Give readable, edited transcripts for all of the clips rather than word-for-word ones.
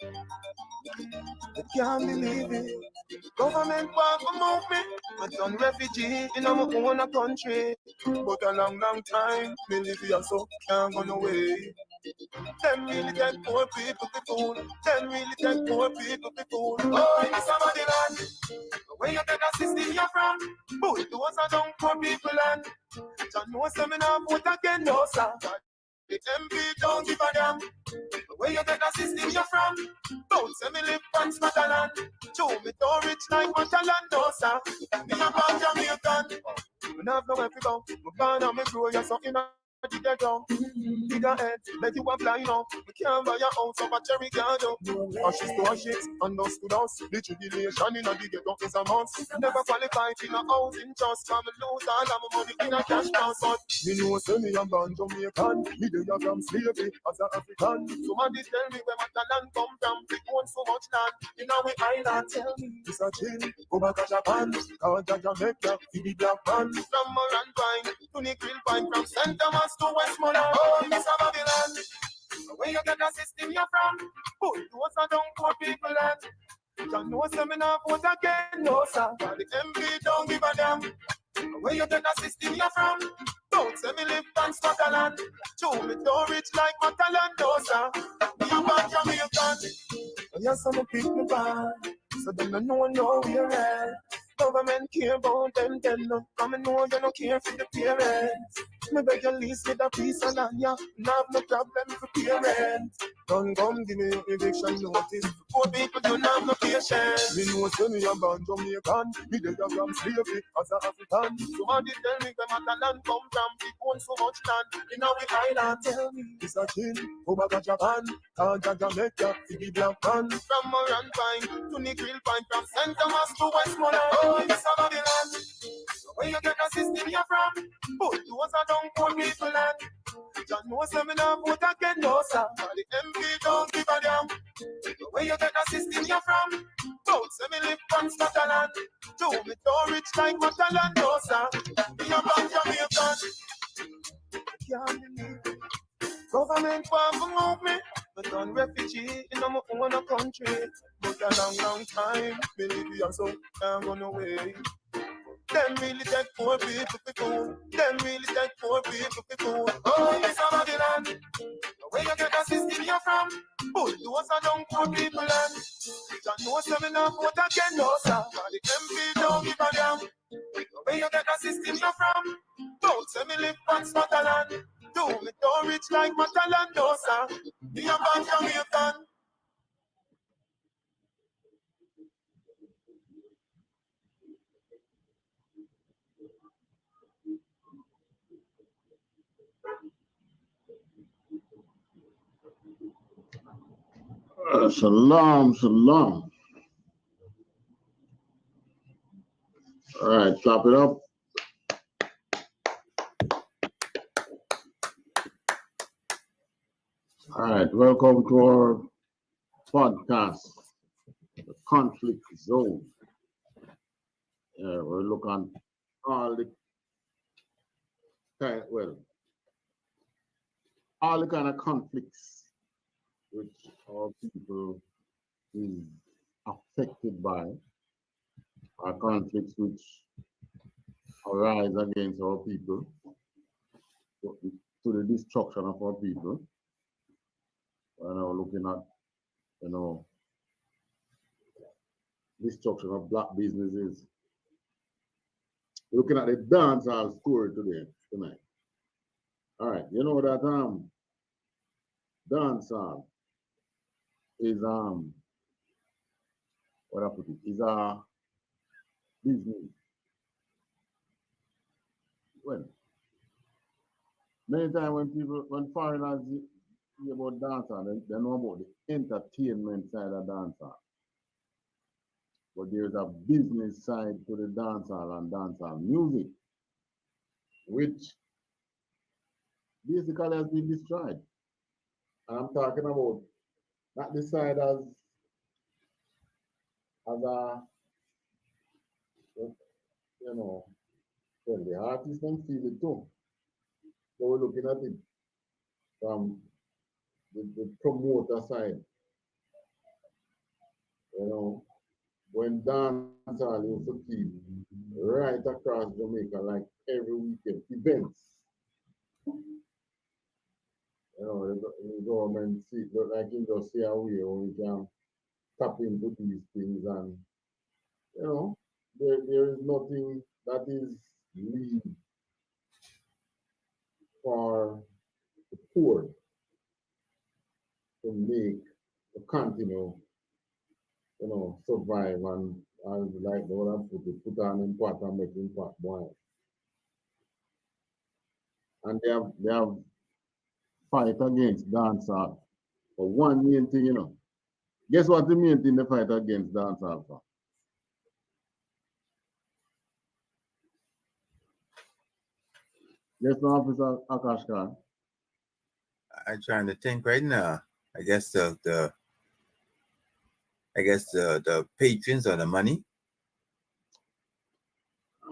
I can't believe it. Government want to move me. I done refugee in my own country. But a long, long time, me live here so can't go away. Them really take poor people to fool. Them really take poor people to fool. Oh, in somebody land. Where you get the system you're from? Boy, those are don't poor people land. John knows them enough vote again, no sir. The MP don't give a damn. Where you get the system you're from? Don't say me live on Scotland. Show me don't rich like Matalan, no sir. Me a born Jamaican. Me not have nowhere to go. Me born and me grow, you're something I did get down. Bigger head, let you a fly now. We can't buy a house of a cherry garden. Ashes to ashes, and dust to dust. The tribulation in a the ghetto is a must. Never qualified in a housing trust. Come lose all of my money in a cash transfer. Me know say me a born Jamaican. Me dey a from slavery as a African. Somebody tell me where my land come from. We own so much land in our island. Tell me it's a chill. Go back to Japan. Cause Jamaica, see the black man. From Moran Pine to the Grill Pine. From St. Thomas to Westmoreland. Oh, Miss Babylon. Where you get the system you're from? Boy, those are don't poor people land. John knows them enough vote again, no sir. But the MP don't give a damn. Where you get the system you're from? Don't say me live on Scotland. Show me don't rich like Matalan, no sir. Me a bad Jamaican. Yes, I'm a pick me bad. So them don't know where we're at. Government care about them, then no. Come and know you don't care for the parents. Me beg you lease with a piece of land, yeah. Now have no problem for parents. Don't come give me your eviction notice. Poor people don't have no patience. Me know say me a born Jamaican. Me dey a from slavery as a African. Somebody tell me where my land come from. People own so much land in our island. Tell me it's a chin. Go back to Japan. Can't Jamaica, see the black man. From Moran Pine to the Grill Pine. From St. Thomas to Westmoreland. Oh, it's a Babylon. Where you get the system you're from? But those are don't poor people land. John knows them enough vote again, no sir. But the MP don't give a damn. Where you get the system you're from? Don't say me live on Scotland. Do me don't rich like Matalan, no sir. Me a born Jamaican. Can't believe it. Government want to move me. But I'm refugee in my own country. But a long, long time, believe you so can't run away. Them really take poor people to fool. Them really take poor people to fool. Oh, Miss Babylon. Where you get the system you're from? But those are don't poor people land. John knows them enough vote again, no sir. But the MP don't give a damn. Where you get the system you're from? Don't say me live on Scotland. Do me don't rich like Matalan, no sir. Me a bad Jamaican. Shalom, shalom. All right, clap it up. All right, welcome to our podcast, The Conflict Zone. We're looking at all the kind of conflicts which our people is affected by, are conflicts which arise against our people to the destruction of our people. We're now looking at, destruction of black businesses. We're looking at the dancehall story tonight. All right, you know that dancehall is what I put it is a business. Well, many times when foreigners hear about dancehall, they know about the entertainment side of dancehall. But there's a business side to the dancehall and dancehall music, which basically has been destroyed. And I'm talking about not the side as a, well, the artists can feel it too. So we're looking at it from the promoter side. You know, when dancehall used to keep right across Jamaica, like every weekend, events. You know, the government see, look like you just see a way where we can tap into these things, and you know, there is nothing that is leave for the poor to make to continue, survive and like the one put on in pot and make in pot boil. And they have fight against dancehall. But one main thing, guess what the main thing they fight against dancehall for? Guess the officer Akash Khan. I'm trying to think right now. I guess the patrons or the money.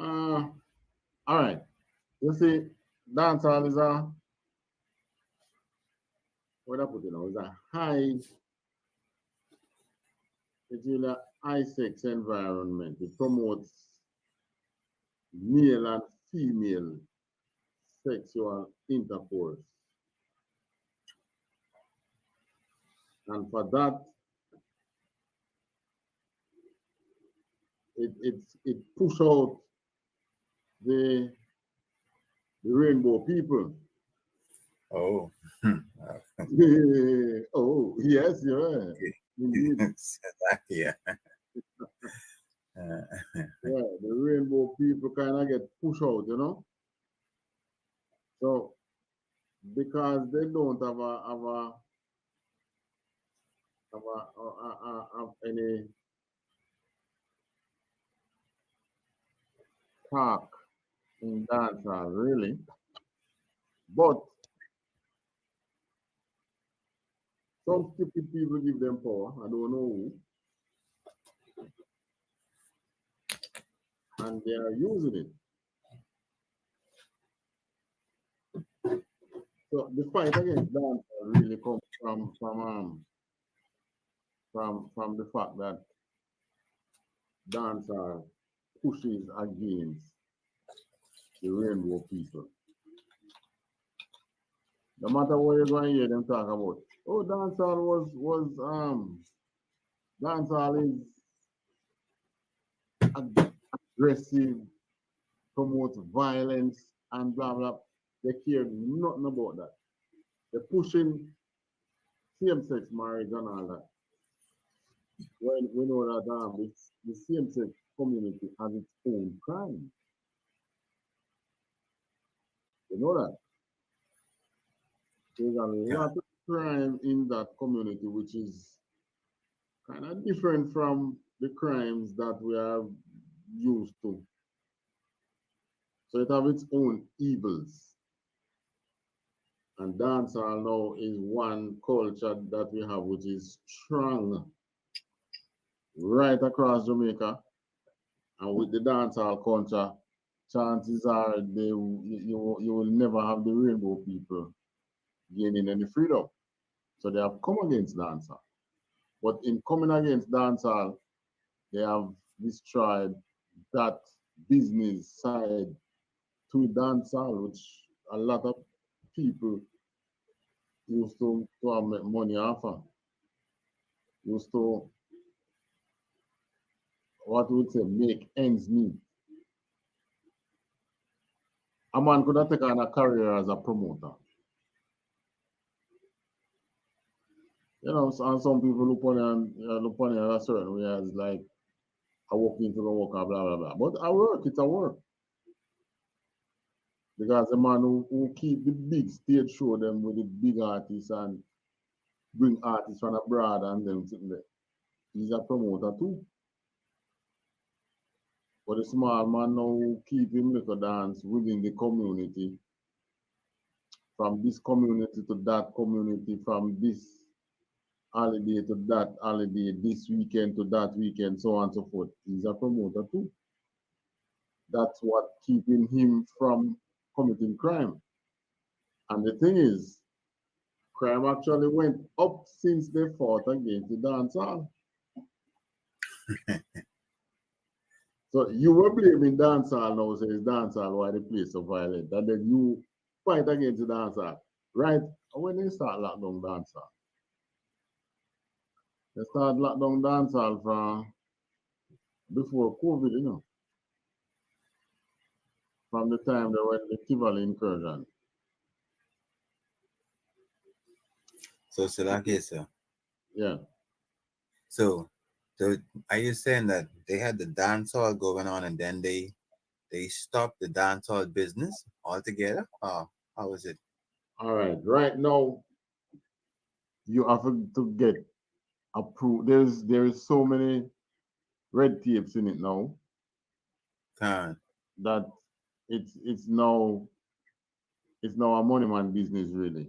Uh, all right. You see, dancehall is what I put it now, is a high, it's in a high sex environment. It promotes male and female sexual intercourse. And for that, it push out the the rainbow people. Oh, Oh, yes, you're right. Indeed. yeah. Uh, Yeah, the rainbow people kind of get pushed out. So because they don't have any talk in dancehall really, but some stupid people give them power. I don't know who, and they are using it. So the fight against dancehall really comes from the fact that dancehall pushes against the rainbow people. No matter what you're going to hear them talk about, oh, dancehall is aggressive, promotes violence, and blah blah. They care nothing about that. They're pushing same-sex marriage and all that. When we know that the same-sex community has its own crime. You know that there's a yeah, lot of crime in that community, which is kind of different from the crimes that we are used to. So it have its own evils. And dancehall now is one culture that we have, which is strong right across Jamaica. And with the dancehall culture, chances are you will never have the rainbow people gaining any freedom. So they have come against dancehall. But in coming against dancehall, they have destroyed that business side to dancehall, which a lot of people used to make money off of. Used to, what would say, make ends meet. A man could have taken a career as a promoter. And some people look on it in a certain way as like I walk into the work, blah blah blah. But I work, it's a work. Because the man who keep the big stage show them with the big artists and bring artists from abroad and them sitting there. He's a promoter too. But the small man now who keep him little dance within the community, from this community to that community, from this holiday to that holiday, this weekend to that weekend, so on and so forth. He's a promoter too. That's what keeping him from committing crime. And the thing is, crime actually went up since they fought against the dancehall. So you were blaming dancehall now, say it's dancehall why the place so violent. And then you fight against the dancehall. Right? When they start lockdown dancehall. They start lockdown dancehall from before COVID, from the time they went the Tivoli incursion. So Salaki, sir. Yeah. So, so are you saying that they had the dance hall going on and then they stopped the dance hall business altogether? How was it? All right. Right now, you have to get approved. There is so many red tapes in it now Can that it's now a money man business really.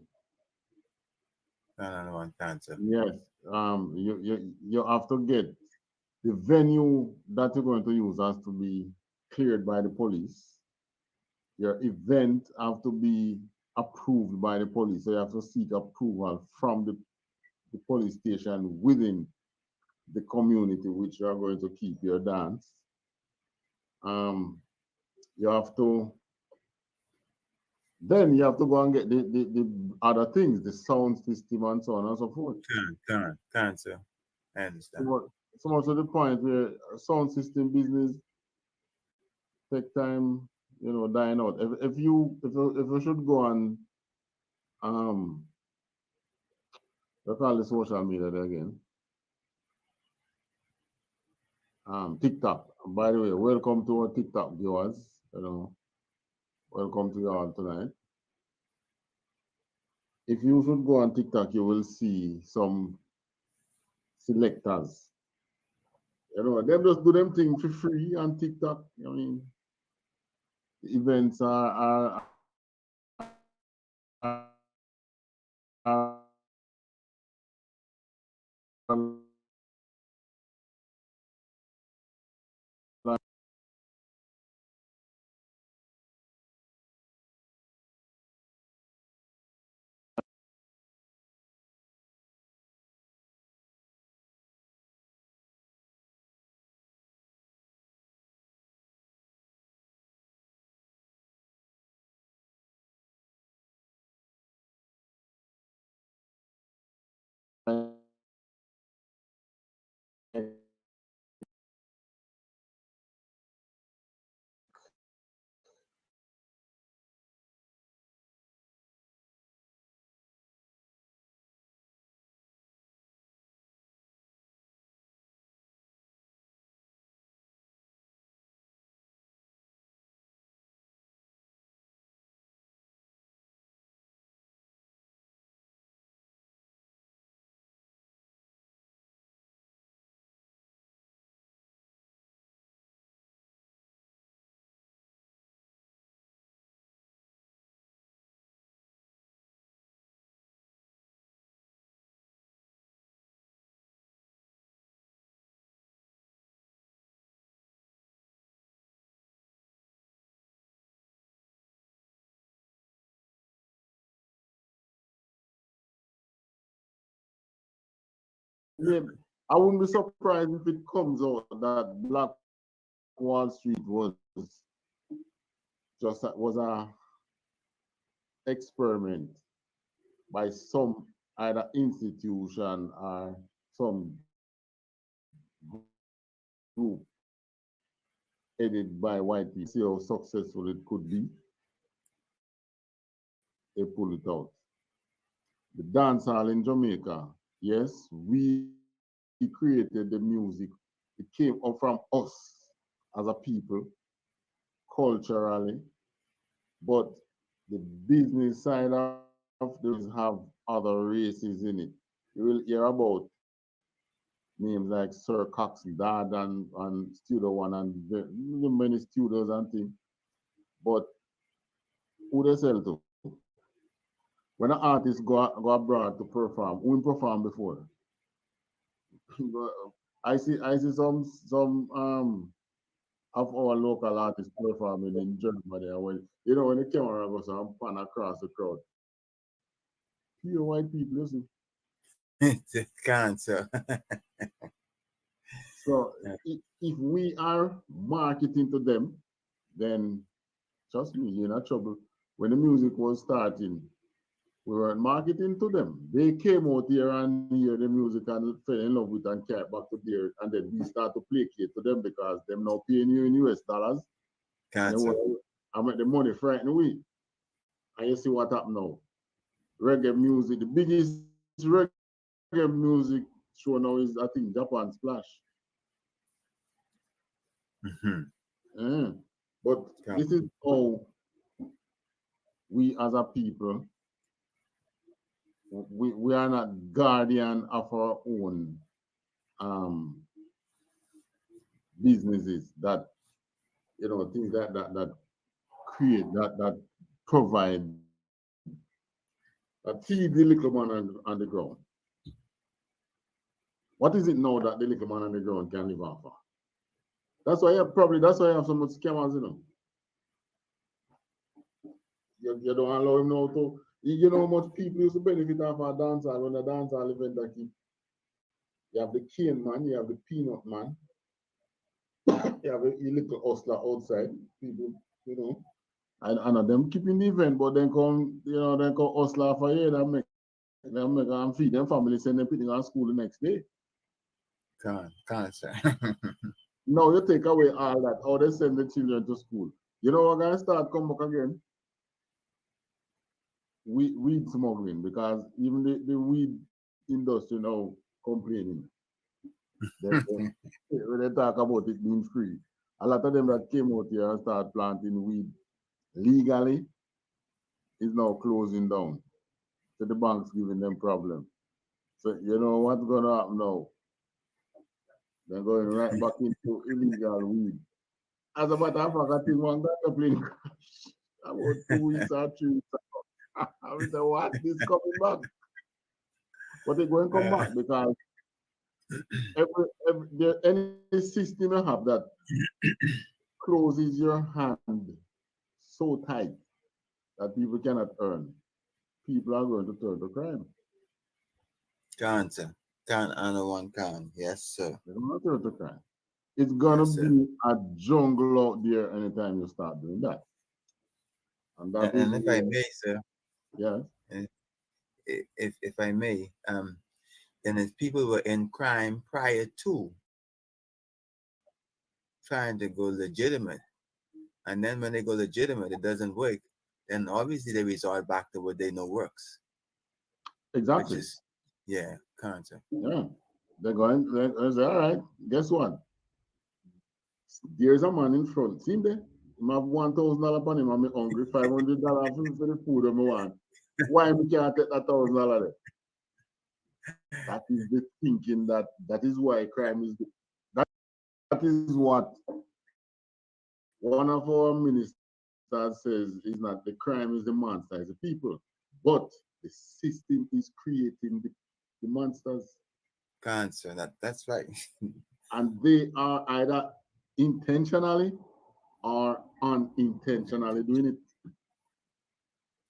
can one cancer. Yes. You have to get the venue that you're going to use has to be cleared by the police. Your event have to be approved by the police. So you have to seek approval from the police station within the community which you are going to keep your dance. Um, you have to then you have to go and get the other things, the sound system and so on and so forth. Cancer. I understand. So much to the point where sound system business take time, dying out. If you should go on um they call the social media there again. TikTok. By the way, welcome to our TikTok viewers. Welcome to you all tonight. If you should go on TikTok, you will see some selectors. Them just do them thing for free on TikTok. I mean, the events yeah, I wouldn't be surprised if it comes out that Black Wall Street was a experiment by some either institution or some group headed by white people. See how successful it could be. They pull it out. The dance hall in Jamaica, yes, we created the music. It came up from us as a people, culturally, but the business side of this have other races in it. You will hear about names like Sir Cox Dad and Studio One and many studios and things. But who they sell to? When an artist go abroad to perform, who perform before? I see some of our local artists performing in Germany. And when the camera goes and pan across the crowd, pure white people, listen. Cancer. So Yeah. if we are marketing to them, then trust me, you're in trouble. When the music was starting, we weren't marketing to them. They came out here and hear the music and fell in love with and carried back to there, and then we start to placate to them because them now paying you in US dollars, and they Cancer. want I make the money frighten away. And you see what happened now. Reggae music, the biggest reggae music show now is I think Japan Splash. Hmm. Eh. But this is how we as a people, we are not guardian of our own um, businesses that things that create that provide that feed the little man on the ground. What is it now that the little man on the ground can live off of? That's why you have so much scammers, You don't allow him now to. You know how much people used to benefit off a dancehall when a dancehall event that keep. You have the cane man, you have the peanut man, you have a little hustler outside. People, and of them keeping the event, but then come hustler for you and make and feed them family, send them people to school the next day. Cancer. Now you take away all that, or they send the children to school. You know we're gonna start come back again. Weed smuggling because even the weed industry now complaining. When they talk about it being free, a lot of them that came out here and start planting weed legally is now closing down. So the bank's giving them problem. So you know what's gonna happen now? They're going right back into illegal weed. As a matter of fact, I think one guy plane crash about 2 weeks or 3 weeks ago. I was like, what? This coming back. But they're going to come back because any system you have that closes your hand so tight that people cannot earn, people are going to turn to crime. Cancer. Can and one can. Yes, sir. They're going to turn to crime. It's going to Yes, sir. be a jungle out there anytime you start doing that. And that is And if I where, may, sir, yeah, and if I may, then if people were in crime prior to trying to go legitimate, and then when they go legitimate, it doesn't work, then obviously they resort back to what they know works, which exactly. is, yeah, cancer. Yeah. They say, all right, guess what? There's a man in front. See him there? I have $1,000 upon him. I'm hungry. $500 for the food I want. Why we can't take that $1,000 there? That is the thinking that is why crime is. That is what one of our ministers says is not the crime is the monster, it's the people. But the system is creating the monsters, Cancer. That's right. and they are either intentionally or unintentionally doing it.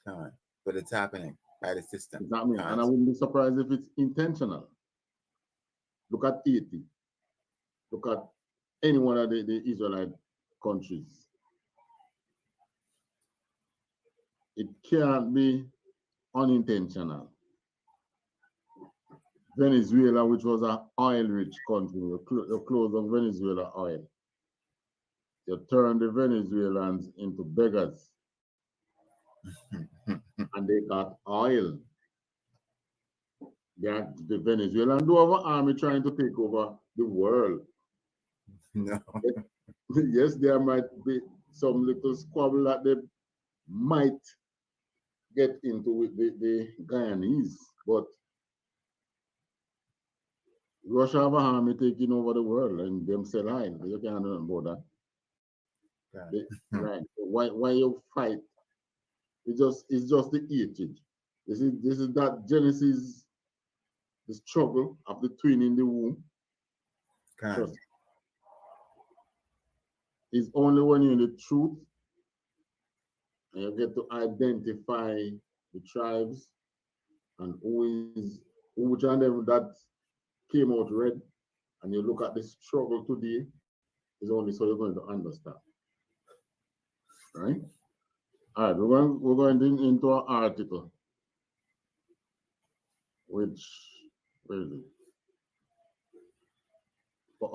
Con. But it's happening by the system. Exactly. And I Cancer. wouldn't be surprised if it's intentional. Look at Haiti. Look at any one of the Israelite countries. It can't be unintentional. Venezuela, which was an oil-rich country, you close of Venezuela oil. You turn the Venezuelans into beggars, and they got oil. The Venezuelan do have an army trying to take over the world. No. Yes, there might be some little squabble that they might get into with the Guyanese, but Russia have an army taking over the world and them sell oil. You can't know about that. Right. So why you fight? It's just the hatred. This is that Genesis, the struggle of the twin in the womb. Con. Trust. It's only when you're in the truth and you get to identify the tribes and who is which one of them that came out red and you look at the struggle today, is only so you're going to understand, right? All right, we're going into an article, which where is it? I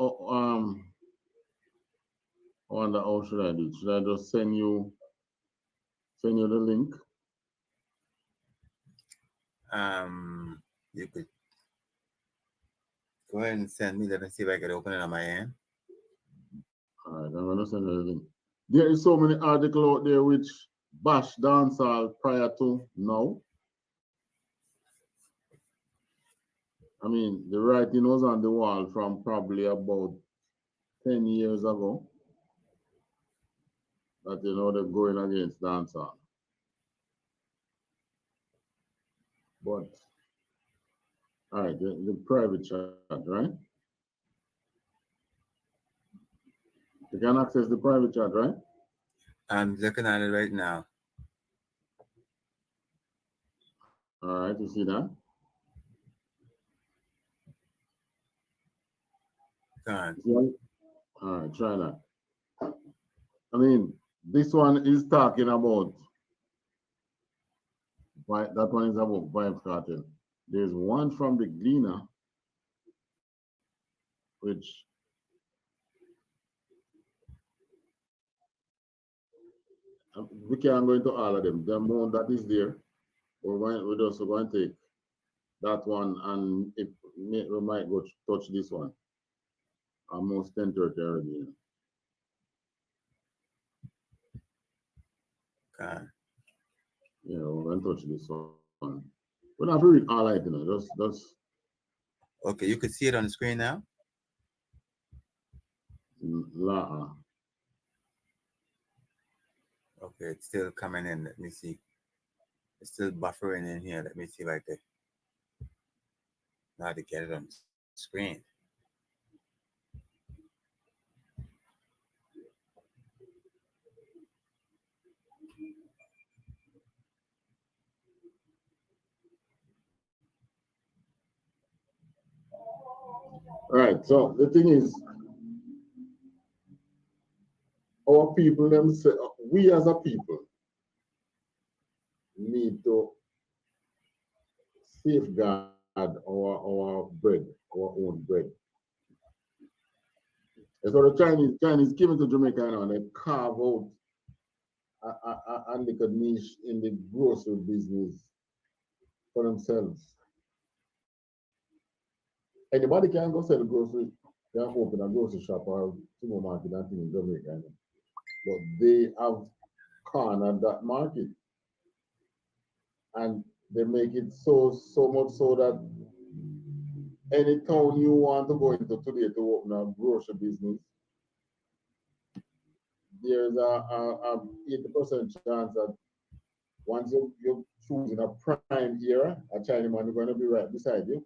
wonder how should I do it? Should I just send you the link? You could go ahead and send me. Let me see if I can open it on my end. All right, I'm gonna send you the link. There is so many articles out there which bash dancehall prior to now. I mean, the writing was on the wall from probably about 10 years ago that they're going against dancehall. But all right, the private chat, right? You can access the private chat, right? I'm looking at it right now. All right, you see that? Go on. All right, try that. I mean, this one is talking about that one is about Vibes Cartel. There's one from the Gleaner, which we can't go into all of them. The amount that is there, we're just going to take that one, and we might go touch this one. Almost 10:30 already. Go on. We're going to touch this one. We don't have to read all of it, Just Okay, you could see it on the screen now. la. Okay, it's still coming in. Let me see. It's still buffering in here. Let me see if I can now to get it on the screen. Right. So the thing is, our people themselves, we as a people, need to safeguard our bread, our own bread. And so the Chinese came into Jamaica now and they carve out a little niche in the grocery business for themselves. Anybody can go sell grocery, they can open a grocery shop or supermarket and thing in Jamaica. But they have cornered that market. And they make it so much so that any town you want to go into today to open a grocery business, there's a 80% chance that once you're choosing a prime era, a Chinaman is going to be right beside you.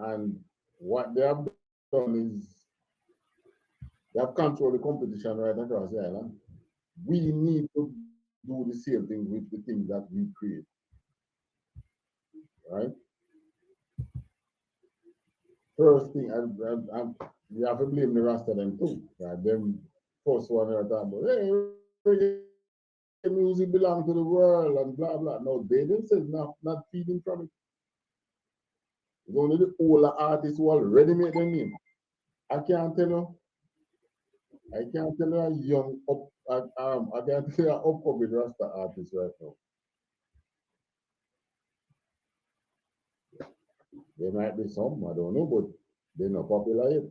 And what they have done is they have controlled the competition right across the island. We need to do the same thing with the things that we create. Right? First thing, and we have to blame the rest of them too. Right? Them first one are talking about, hey, music belong to the world and blah blah. No, they themselves not feeding from it. It's only the older artists who already made their name. I can't tell you. I can't tell you a young I can't tell you an upcoming Rasta artist right now. There might be some, I don't know, but they're not popular yet.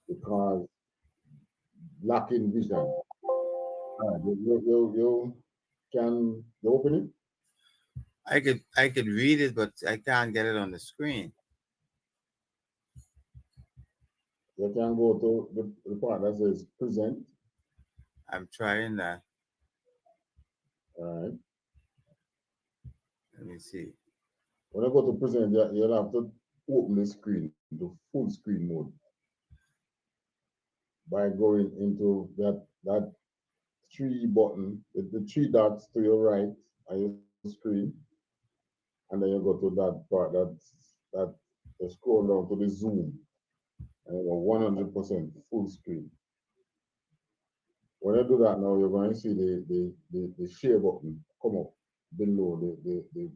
Because lacking vision. You can you open it? I could read it, but I can't get it on the screen. You can go to the part that says present. I'm trying that. All right. Let me see. When I go to present, you'll have to open the screen to full screen mode by going into that three button, the three dots to your right on your screen, and then you go to that part that you scroll down to the zoom and you go 100% full screen. When you do that now, you're going to see the share button come up below the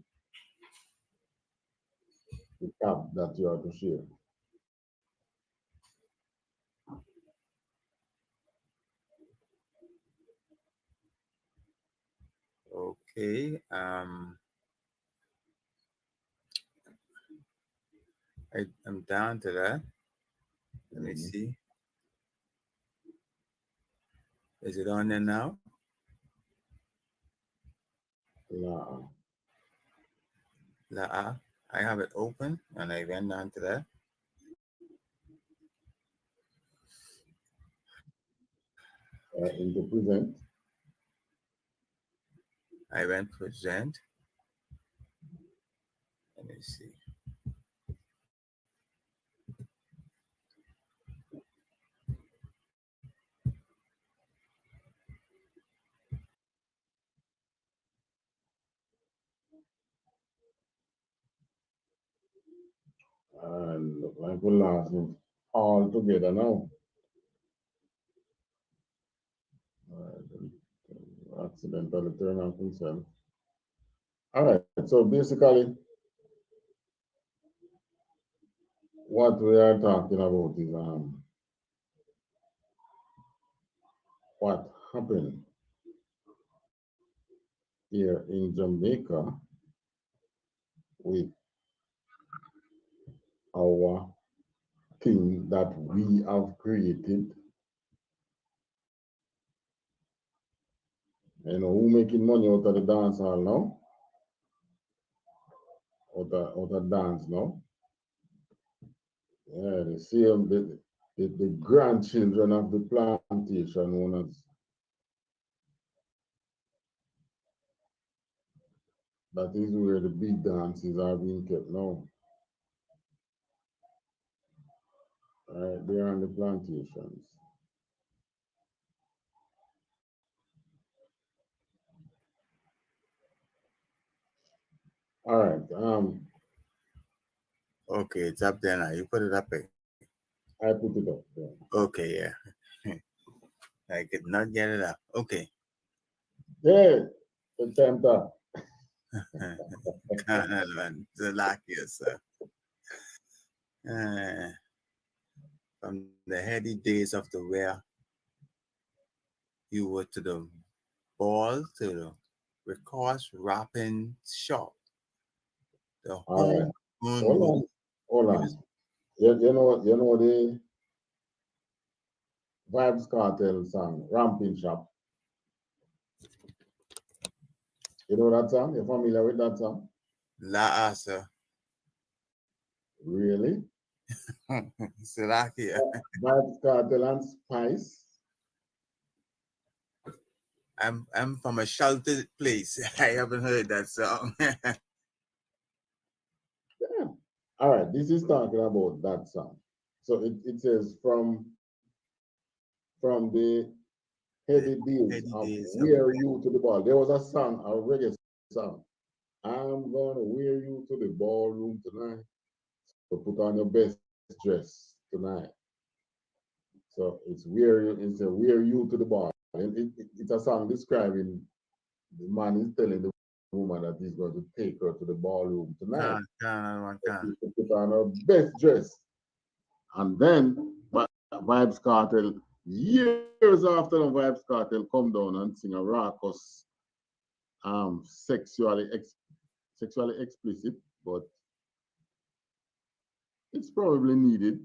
tab that you have to share. Okay. I'm down to that. Let me Mhm. see. Is it on there now? Yeah. I have it open and I went down to that. Into present. I went present. Let me see. And look like we lost it all together now. Accidentally turn off himself. All right, so basically, what we are talking about is what happened here in Jamaica with our thing that we have created. You know, who making money out of the dance hall now? Out of dance now? Yeah, the same, the grandchildren of the plantation owners. That is where the big dances are being kept now. Right there on the plantations. All right. Okay, it's up there now. You put it up there. I put it up there. Okay, yeah. I could not get it up. Okay. Yeah, it's time to. Zalakias. Uh, from the heady days of the where you were to the ball to the records rapping shop, the All right. homegrown Hold on. Hold music. on. You know the Vibes Cartel song, Ramping Shop. You know that song? You're familiar with that song? La Asa. Really? Salakia. Vibes Cartel and Spice. I'm from a sheltered place. I haven't heard that song. Yeah. All right. This is talking about that song. So it says from the The heady days heady of days of Wear You to the Ball. There was a song, a reggae song. I'm gonna wear you to the ballroom tonight. So put on your best dress tonight. So it's a wear you to the ball. And it's a song describing the man is telling the woman that he's going to take her to the ballroom tonight. One can. She should put on her best dress. And then Vibes Cartel, years after the Vibes Cartel come down and sing a raucous, um, sexually ex- sexually explicit, but it's probably needed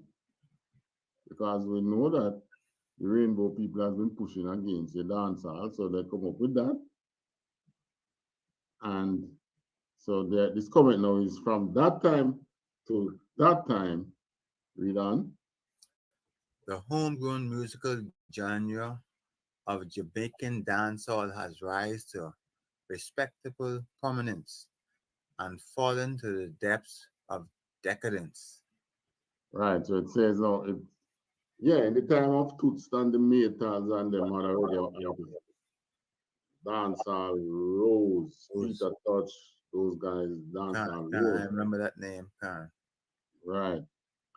because we know that the rainbow people has been pushing against the dancehall, so they come up with that. And so this comment now is from that time to that time. Read on. The homegrown musical genre of Jamaican dancehall has rise to respectable prominence and fallen to the depths of decadence. Right, so it says now, yeah, in the time of Toots and the Maytals and them had already artists. Dancehall Rose, Those Peter Touch, those guys, Dancehall I Rose, remember that name, Khan, right?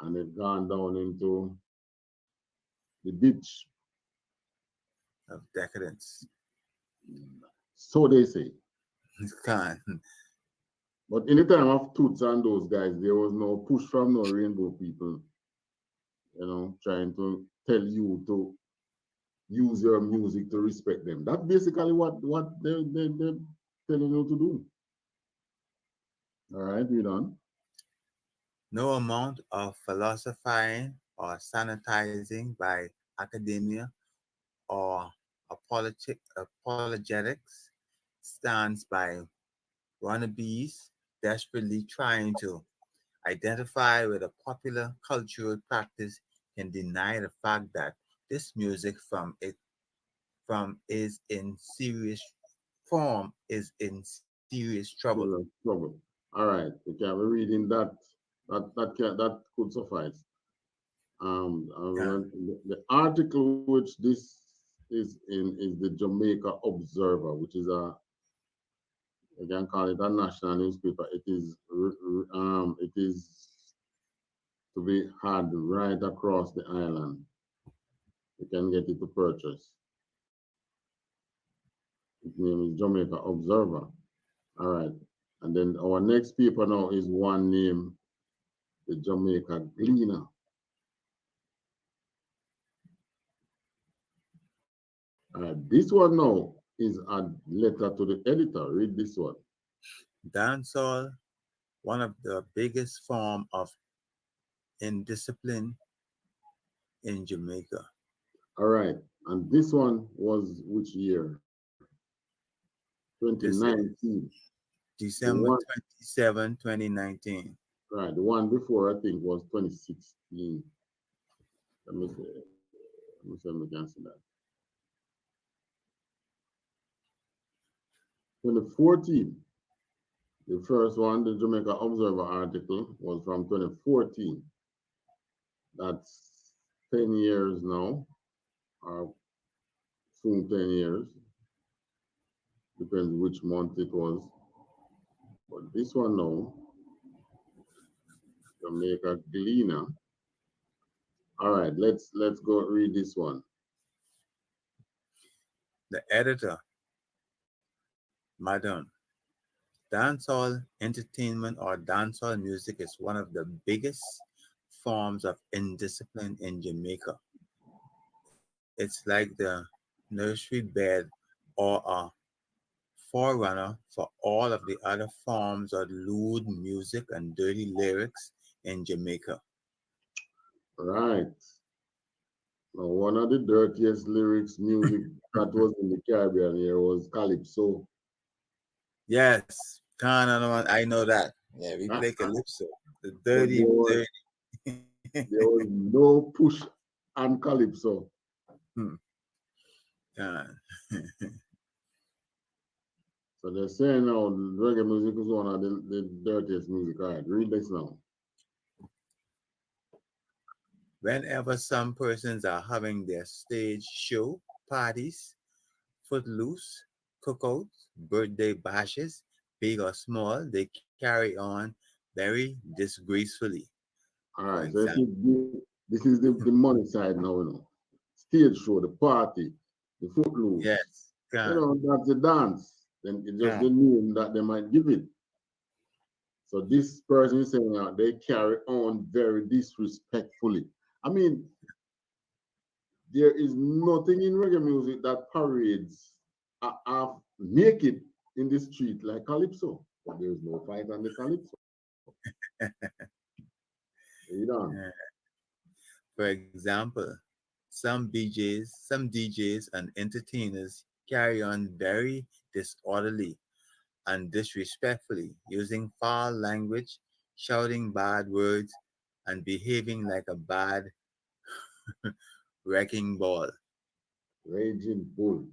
And they've gone down into the ditch, of decadence. so they say. Khan, But in the time of Toots and those guys, there was no push from no rainbow people, trying to tell you to use your music to respect them. That's basically what they're telling you to do. All right, we done. no amount of philosophizing or sanitizing by academia or apologetics stands by wannabes desperately trying to identify with a popular cultural practice can deny the fact that this music from is in serious form is in serious trouble. Serious trouble. All right, okay, we're reading that. That could suffice. Yeah, The article which this is in is the Jamaica Observer, which is you can call it a national newspaper. It is to be had right across the island. You can get it to purchase. Its name is Jamaica Observer. All right. And then our next paper now is one named the Jamaica Gleaner. This one now is a letter to the editor. Read this one. dancehall, one of the biggest form of indiscipline in Jamaica. All right. And this one was which year? This is 2019. The December one, 27, 2019. right, the one before I think was 2016. Let me see if we can see that. 2014. The first one, the Jamaica Observer article, was from 2014. That's 10 years now, or soon 10 years. Depends which month it was. But this one now, Jamaica Gleaner. All right, let's go read this one. The editor, Madam, dancehall entertainment or dancehall music is one of the biggest forms of indiscipline in Jamaica. It's like the nursery bed or a forerunner for all of the other forms of lewd music and dirty lyrics in Jamaica. Right. Now, one of the dirtiest lyrics music that was in the Caribbean here was Calypso. Yes, I know that. Yeah, we Uh, play uh, calypso. The but dirty, dirty. there was no push on Calypso. Hmm, Khan. So they're saying now reggae music is one of the dirtiest music. All right, read this now. Whenever some persons are having their stage show, parties, footloose, cookouts, birthday bashes, big or small, they carry on very disgracefully. All For right, so example, this is the money side now, Stage show, the party, the footloose. yes, Khan, That's the dance. Then it's just the Khan. name that they might give it. So this person is saying they carry on very disrespectfully. I mean, there is nothing in reggae music that parades are naked in the street like Calypso. But there is no fight on the Calypso. Read on. Yeah. For example, some DJs and entertainers carry on very disorderly and disrespectfully, using foul language, shouting bad words, and behaving like a bad wrecking ball. Raging Bull.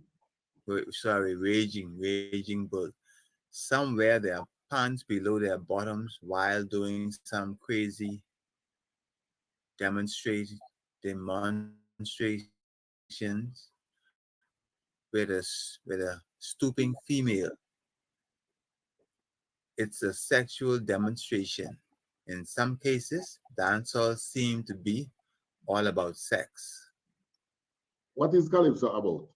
Raging bull. Some wear their pants below their bottoms while doing some crazy demonstration demonstrations with a sweater stooping female. It's a sexual demonstration. In some cases, dancehall seem to be all about sex. What is Calypso about?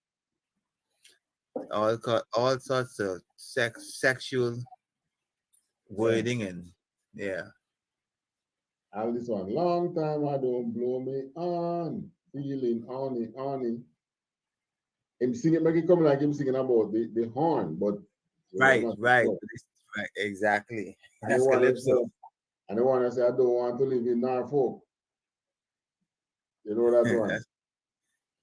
All sorts of sexual Yeah. wording and yeah. And this one, long time I don't blow me on, feeling on. Him singing, make it come like him singing about the horn, but you know, Right, not the right, club. right, exactly. And the That's one that calypso. said, and the one that said, I don't want to live in Norfolk. You know that one? That's,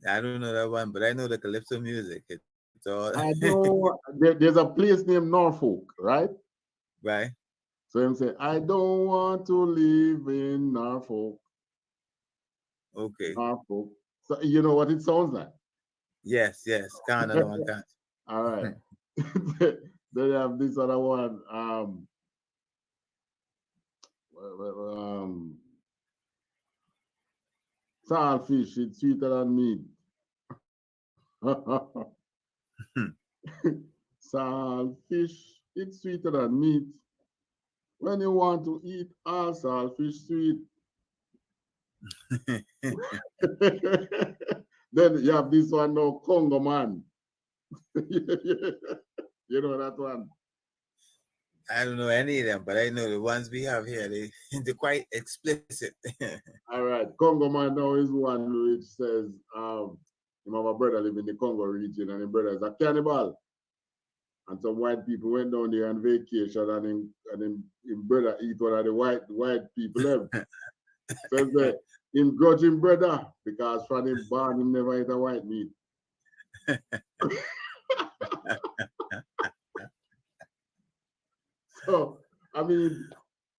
I don't know that one, but I know the calypso music. It's all I don't, there's a place named Norfolk, right? right. So him say, I don't want to live in Norfolk, Okay. Norfolk. So you know what it sounds like? Yes, yes. Can't another one can't. All right. Then you have this other one. Um, saltfish, it's sweeter than meat. Saltfish, it's sweeter than meat. When you want to eat all saltfish sweet. Then you have this one now, Congo man. You know that one. I don't know any of them, but I know the ones we have here. They're quite explicit. All right, Congo man now is one which says, him have a brother live in the Congo region, and his brother is a cannibal. And some white people went down there on vacation, and him brother eat one of the white people left. So him grudge him brother because from him born him never eat a white meat. So I mean,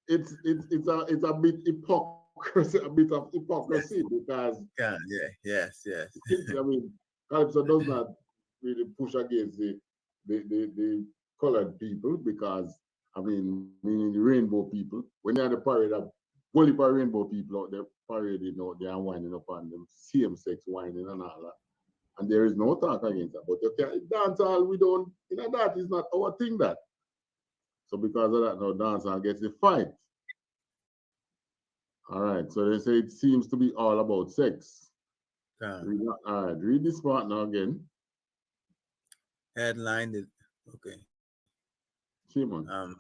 it's a bit hypocrisy, a bit of hypocrisy because Yeah, yeah, yes, yes. I mean, Calypso does not really push against the colored people because I meaning the rainbow people. When you're at the parade of bully for rainbow people out there parading out there and winding up on them same sex whining and all that. And there is no talk against that. But you can't dance all we don't, that is not our thing that. So because of that, now dancehall gets a fight. All right. So they say it seems to be all about sex. Uh, All right. Read this part now again. headline is okay. Shimon.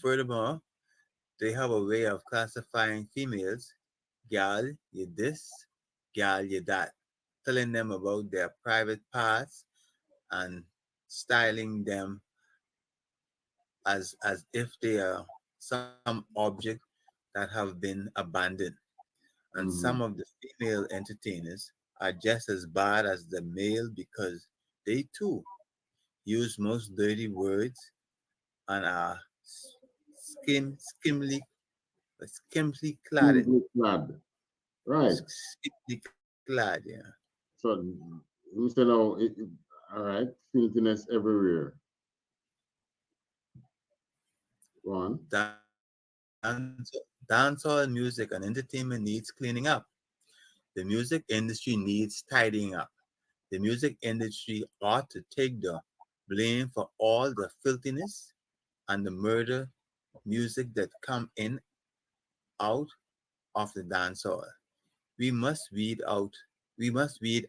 Furthermore, they have a way of classifying females, gal, you this, gal, you that, telling them about their private parts and styling them as if they are some object that have been abandoned. And some Mm-hmm. of the female entertainers are just as bad as the male because they too use most dirty words and are skimmily cladded. Kingsley clad. Right. Skimpily clad, yeah. So instead of all right, filthiness everywhere. Go on. Dancehall music and entertainment needs cleaning up. The music industry needs tidying up. The music industry ought to take the blame for all the filthiness and the murder music that come in out of the dancehall. We must weed out we must weed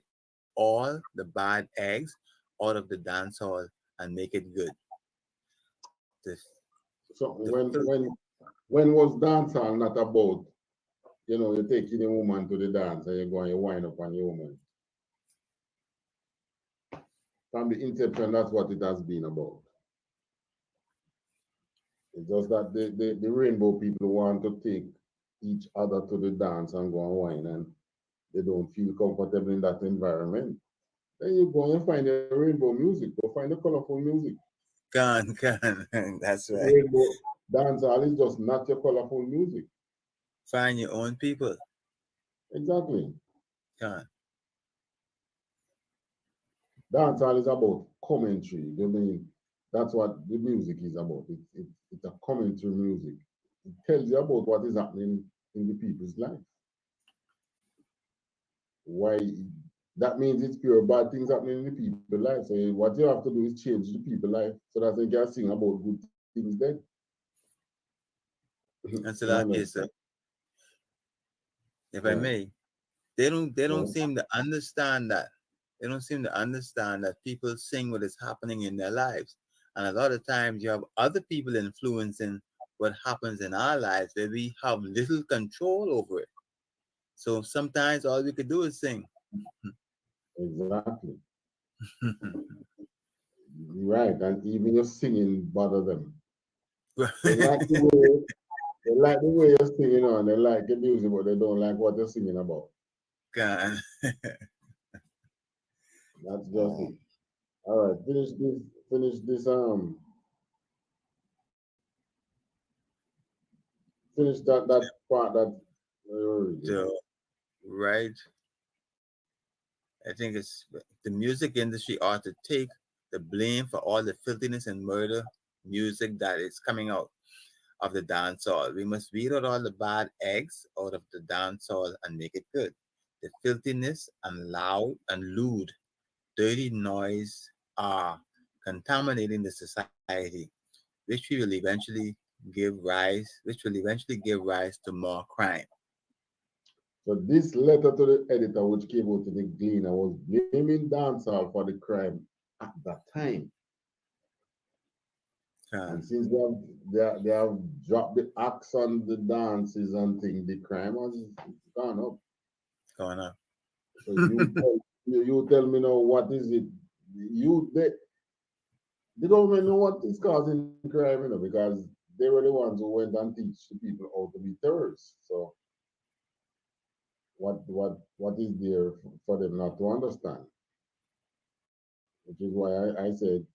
all the bad eggs out of the dancehall and make it good. The, So the filth, when was dancehall not about, you're taking a woman to the dance and you're going to wind up on your woman. From the inception, that's what it has been about. It's just that the rainbow people want to take each other to the dance and go and wine, and they don't feel comfortable in that environment. Then you go and find the rainbow music, go find the colorful music. can. That's right. Rainbow dancehall is just not your colorful music. Find your own people. Exactly. Can. Dancehall is about commentary. I mean, that's what the music is about. It's a commentary music. It tells you about what is happening in the people's life. Why? that means it's pure bad things happening in the people's life. So what you have to do is change the people's life so that they can sing about good things then. And so You that case, understand? if I Yeah. may, they don't Yeah. seem to understand that. They don't seem to understand that people sing what is happening in their lives. And a lot of times you have other people influencing what happens in our lives where we have little control over it. So sometimes all we could do is sing. Exactly. You're right. And even your singing bother them. They like the way you're singing on. They like the music, but they don't like what you're singing about. God. That's just it. All right, finish that part that So, right. I think it's the music industry ought to take the blame for all the filthiness and murder music that is coming out of the dancehall. We must weed out all the bad eggs out of the dancehall and make it good. The filthiness and loud and lewd, dirty noise are contaminating the society, which will eventually give rise to more crime. so this letter to the editor, which came out in the Gleaner, was blaming dancehall for the crime at that time. And Con, since they have dropped the axe on the dances and things, the crime has gone up. going on. So you tell me now what is it? They don't even know what is causing crime, because they were the ones who went and teach the people how to be terrorists. So what is there for them not to understand? Which is why I said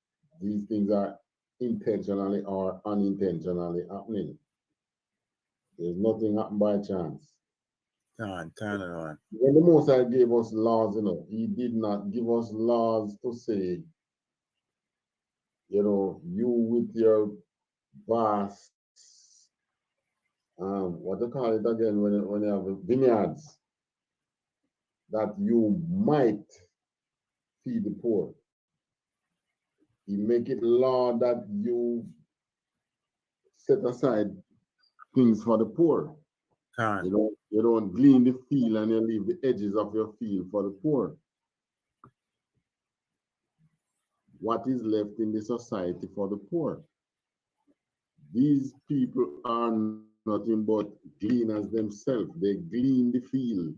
these things are intentionally or unintentionally happening. There's nothing happened by chance. Con it on. When the Most High gave us laws, He did not give us laws to say, you with your vast, what do you call it again when you have vineyards, that you might feed the poor. He make it law that you set aside things for the poor. Con, You don't glean the field and you leave the edges of your field for the poor. What is left in the society for the poor? These people are nothing but gleaners themselves. They glean the field.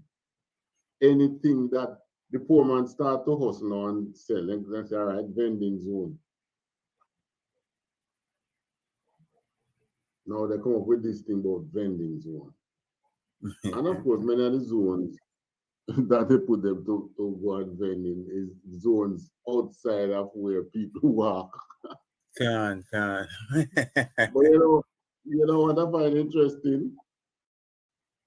Anything that the poor man start to hustle and sell, and say, all right, vending zone. Now they come up with this thing about vending zone. And of course, many of the zones that they put them to go and vending is zones outside of where people walk. con. But what I find interesting?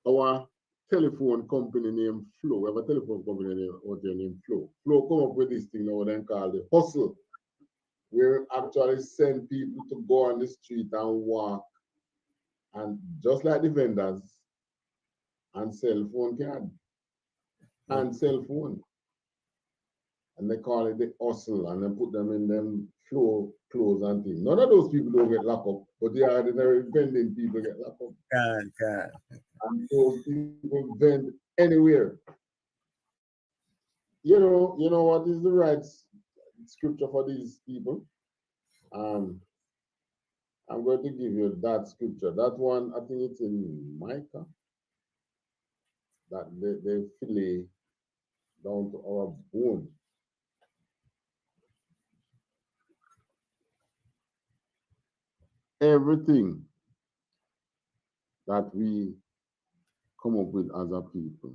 Our telephone company named Flow. We have a telephone company out there named Flow. Flow come up with this thing now then called the hustle, where we actually send people to go on the street and walk, and just like the vendors, and cell phone card and cell phone. And they call it the hustle, and they put them in them Flow clothes and things. None of those people don't get locked up, but the ordinary vending people get locked up. Con. And those people vend anywhere. You know what is the right scripture for these people? Um, I'm going to give you that scripture. That one, I think it's in Micah, that they fillet down to our bone. Everything that we come up with as a people,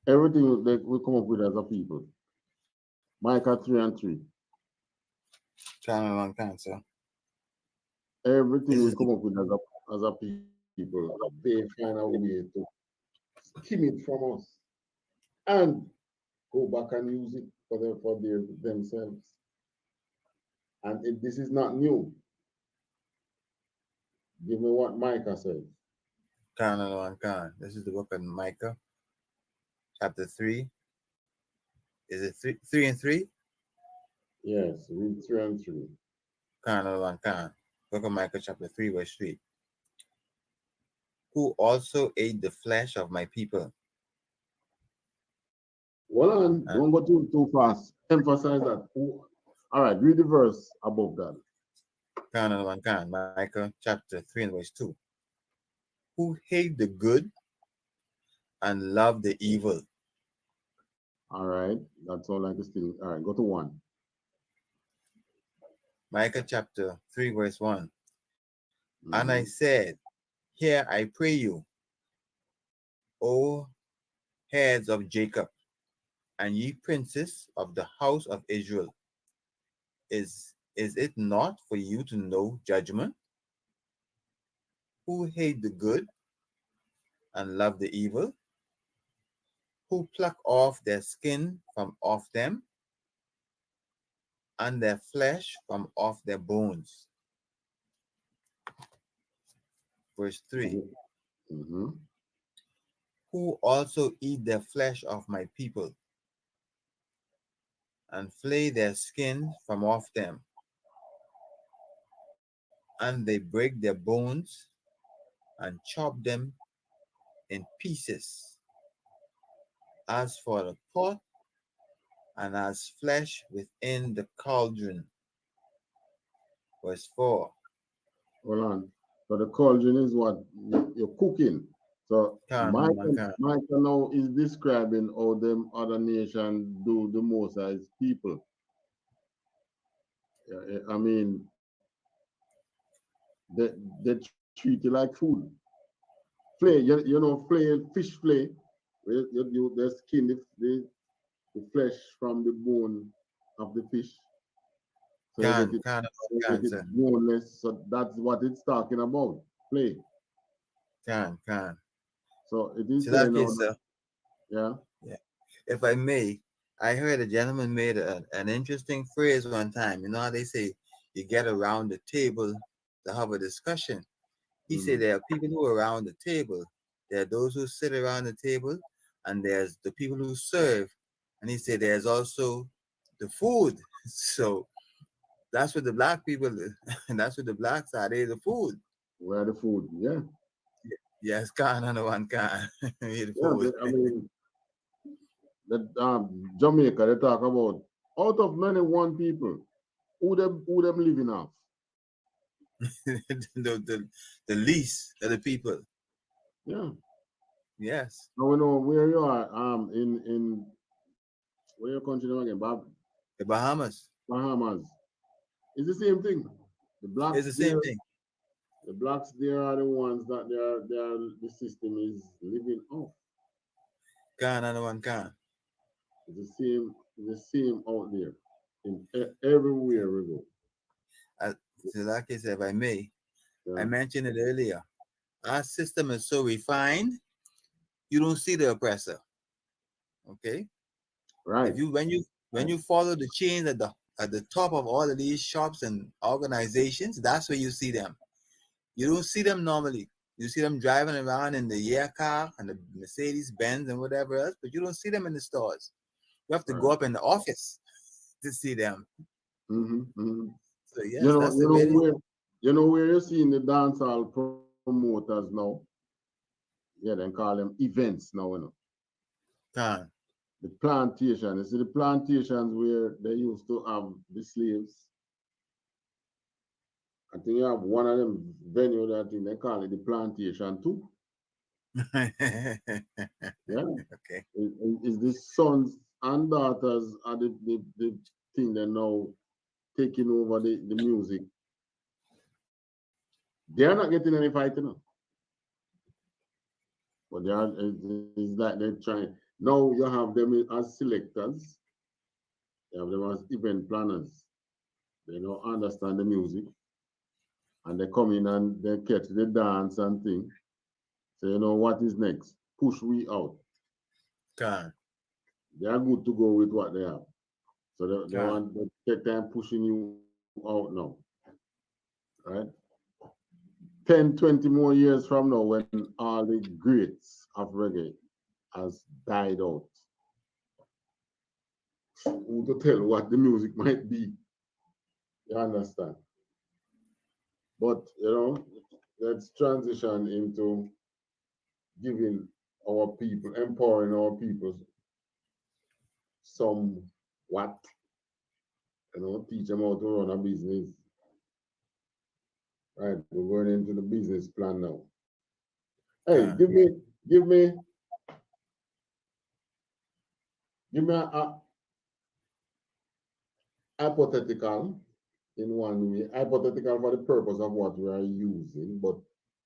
everything that we come up with as a people, Micah 3 and 3. Con a long time, sir. Everything This we is the come up with as a people, they find a way to skim it from us and go back and use it for themselves. And this is not new. Give me what Micah says. Khan and Khan. This is the book of Micah, chapter 3. Is it 3 and 3? Yes, read 3 and 3. Khan and Khan. Book of Micah, chapter 3, verse 3. Who also ate the flesh of my people. Hold on, And don't go too fast. Emphasize that. All right, read the verse above that. Khan and Khan. Micah, chapter 3, and verse 2. Who hate the good and love the evil. All right, that's all I can still. All right, go to 1. Micah, chapter 3, verse 1. And I Mm-hmm. said, Hear, I pray you, O heads of Jacob, and ye princes of the house of Israel. Is it not for you to know judgment? Who hate the good and love the evil? Who pluck off their skin from off them, and their flesh from off their bones? Verse 3. Mm-hmm. Who also eat the flesh of my people, and flay their skin from off them, and they break their bones and chop them in pieces, as for the pot, and as flesh within the cauldron. Verse 4. Hold on. So the cauldron is what you're cooking. So Can, man, Micah, can. Micah now is describing how them other nations do the most as people. I mean, they treat you like food. Flay, you know, flay, fish flay. They skin the flesh from the bone of the fish. So you get Can, it sir. boneless. So that's what it's talking about. Flay. Can. So it is So that saying now case, that, sir, yeah. yeah. If I may, I heard a gentleman made an interesting phrase one time. You know how they say you get around the table to have a discussion? He said Mm. there are people who are around the table. There are those who sit around the table, and there's the people who serve. And he said there's also the food. So that's what the black people, and that's what the blacks are. They're the food. Where the food, yeah. Yes, can and one can. We're the Yeah, food. I mean, that Jamaica, they talk about out of many one people, who them living off. The least of the people. Yeah. Yes. Now we know where you are, in where your country name again, The Bahamas Bahamas. It's the same thing. The is blacks the same there, thing. the blacks there are the ones that the system is living off. Can and one can. It's the same out there. In everywhere we go. Uh, so like I said, if I may, I Yeah. mentioned it earlier. Our system is so refined, you don't see the oppressor. Okay. Right. If you when Right. you follow the chains at the top of all of these shops and organizations, that's where you see them. You don't see them normally. You see them driving around in the year car and the Mercedes Benz and whatever else, but you don't see them in the stores. You have to go Right. up in the office to see them. Mm-hmm. So You yes, know, that's you the know way. where you know where you're seeing the dancehall promoters now. Yeah, they call them events now. Can The plantation. You see the plantations where they used to have the slaves. I think you have one of them venue that thing they call it the plantation too. Yeah, okay. is the sons and daughters are the thing they now taking over the music. They are not getting any fighting now. But they are, it's like they're trying. Now you have them as selectors, you have them as event planners. They don't understand the music. and they come in and they catch the dance and thing. So you know what is next? Push we out. Can, They are good to go with what they have. So they can. want to take time pushing you out now. Right? 10, 20 more years from now, when all the greats of reggae has died out, who to tell what the music might be? You understand? But you know, let's transition into giving our people, empowering our people some what, teach them how to run a business. Right, we're going into the business plan now. Hey, Can. give me, give me a hypothetical in one way, hypothetical for the purpose of what we are using, but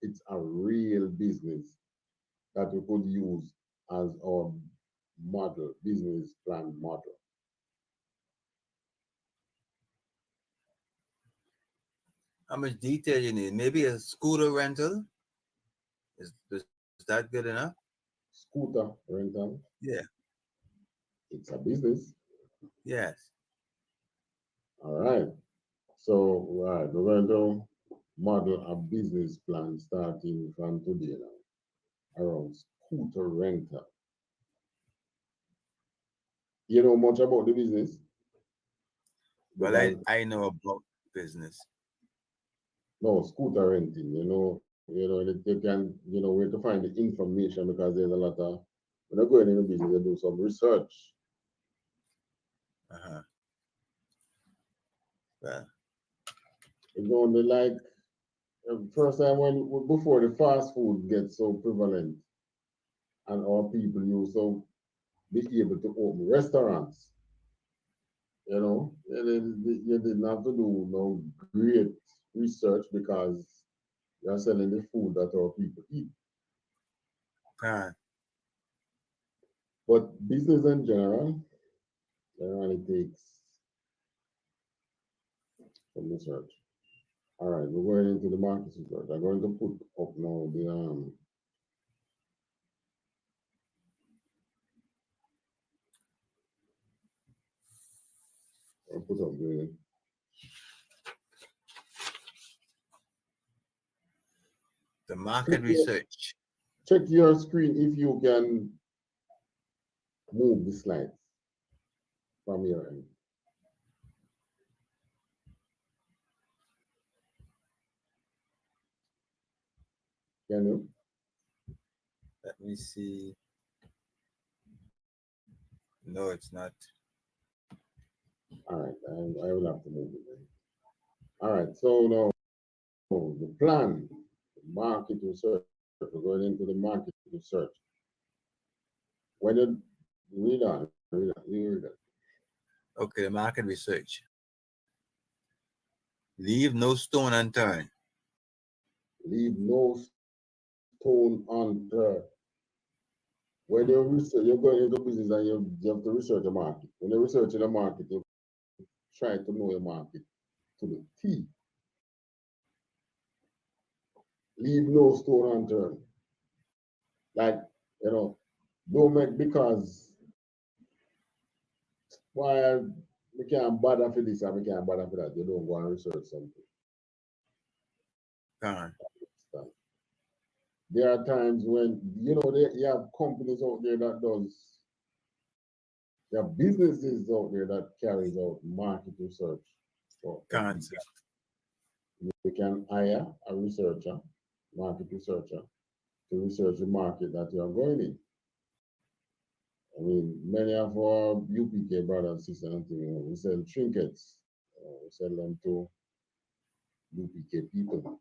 it's a real business that we could use as our model, business plan model. How much detail you need? Maybe a scooter rental? Is that good enough? Scooter rental, Yeah. it's a business. Yes. All right. So, right, we're going to model a business plan starting from today now around scooter rental. You know much about the business? Well, Because I know about business. no, scooter renting, that you can, where to find the information because there's a lot of, when I go in the business, they do some research. Uh-huh. Well, It's only like first time before the fast food gets so prevalent and our people used to be able to open restaurants, you didn't have to do no great research because you're selling the food that our people eat. can. But business in generally takes some research. All right, we're going into the market research. I'm going to put up now I'll put up the The market check your, research. check your screen if you can move the slides from your end. Can you? Let me see. No, it's not. All right, I will have to move it then. All right, so now the plan, market research. We're going into the market research. When you read on. Okay, the market research. Leave no stone unturned. Leave no stone unturned. When you research, you're going into business and you have to research the market. When you research the market, you try to know your market to the T. Leave no stone unturned. Like, don't make because why we can't bother for this and we can't bother for that. You don't go and research something. Can. There are times when you have companies out there that there are businesses out there that carries out market research. Can, sir. You can hire a researcher, market researcher, to research the market that you are going in. I mean, many of our UPK brothers and sisters, we sell trinkets, we sell them to UPK people.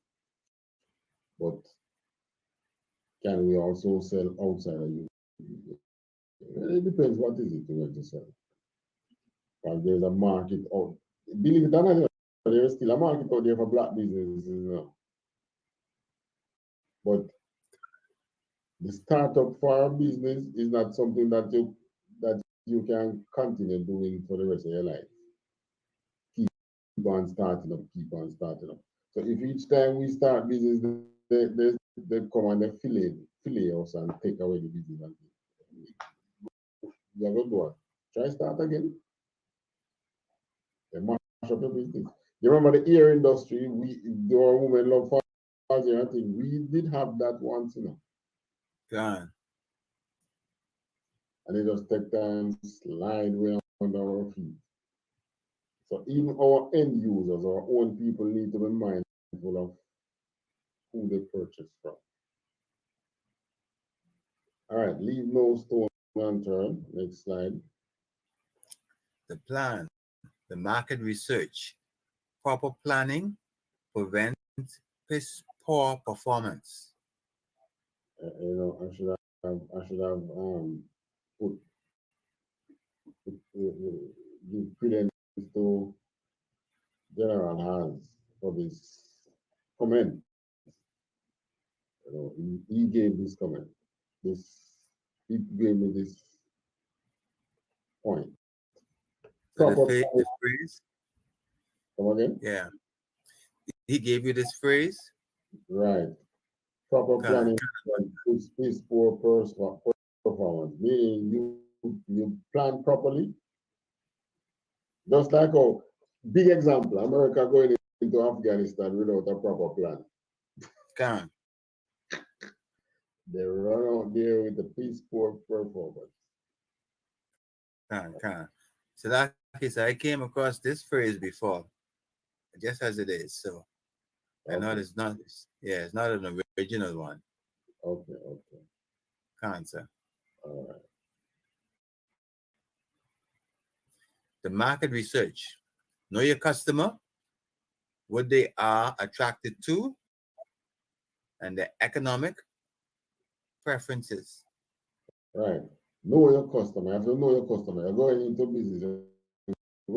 But can we also sell outside of UPK? It depends what is it you want to sell. Because there's a market out. Believe it or not, there is still a market out there for black businesses now. But the startup for a business is not something that you can continue doing for the rest of your life. Keep on starting up, keep on starting up. So if each time we start business, they come and they fillet us and take away the business. And you have to go on. Try start again. They mash up the business. You remember the ear industry? The women love fancy and thing. We did have that once, Gone. and it just take time slide way under our feet. So even our end users, our own people, need to be mindful of who they purchase from. All right, leave no stone unturned. Next slide. The plan, the market research, proper planning prevents poor performance. I should have put, give credence to General Hans for this comment. He gave this comment. This he gave me this point. So the, Proper the phrase, come again? yeah, he gave you this phrase. Right. Proper Gone. planning is poor performance. Meaning you plan properly. Just like a big example, America going into Afghanistan without a proper plan. Gone. They run out there with the piece poor performance. Gone. So like I said, I came across this phrase before, just as it is. So I know Okay, it's not, yeah, it's not an original one. okay. Cancer. All right. The market research. Know your customer, what they are attracted to, and their economic preferences. Right. Know your customer. You have to know your customer. You're going into business. You're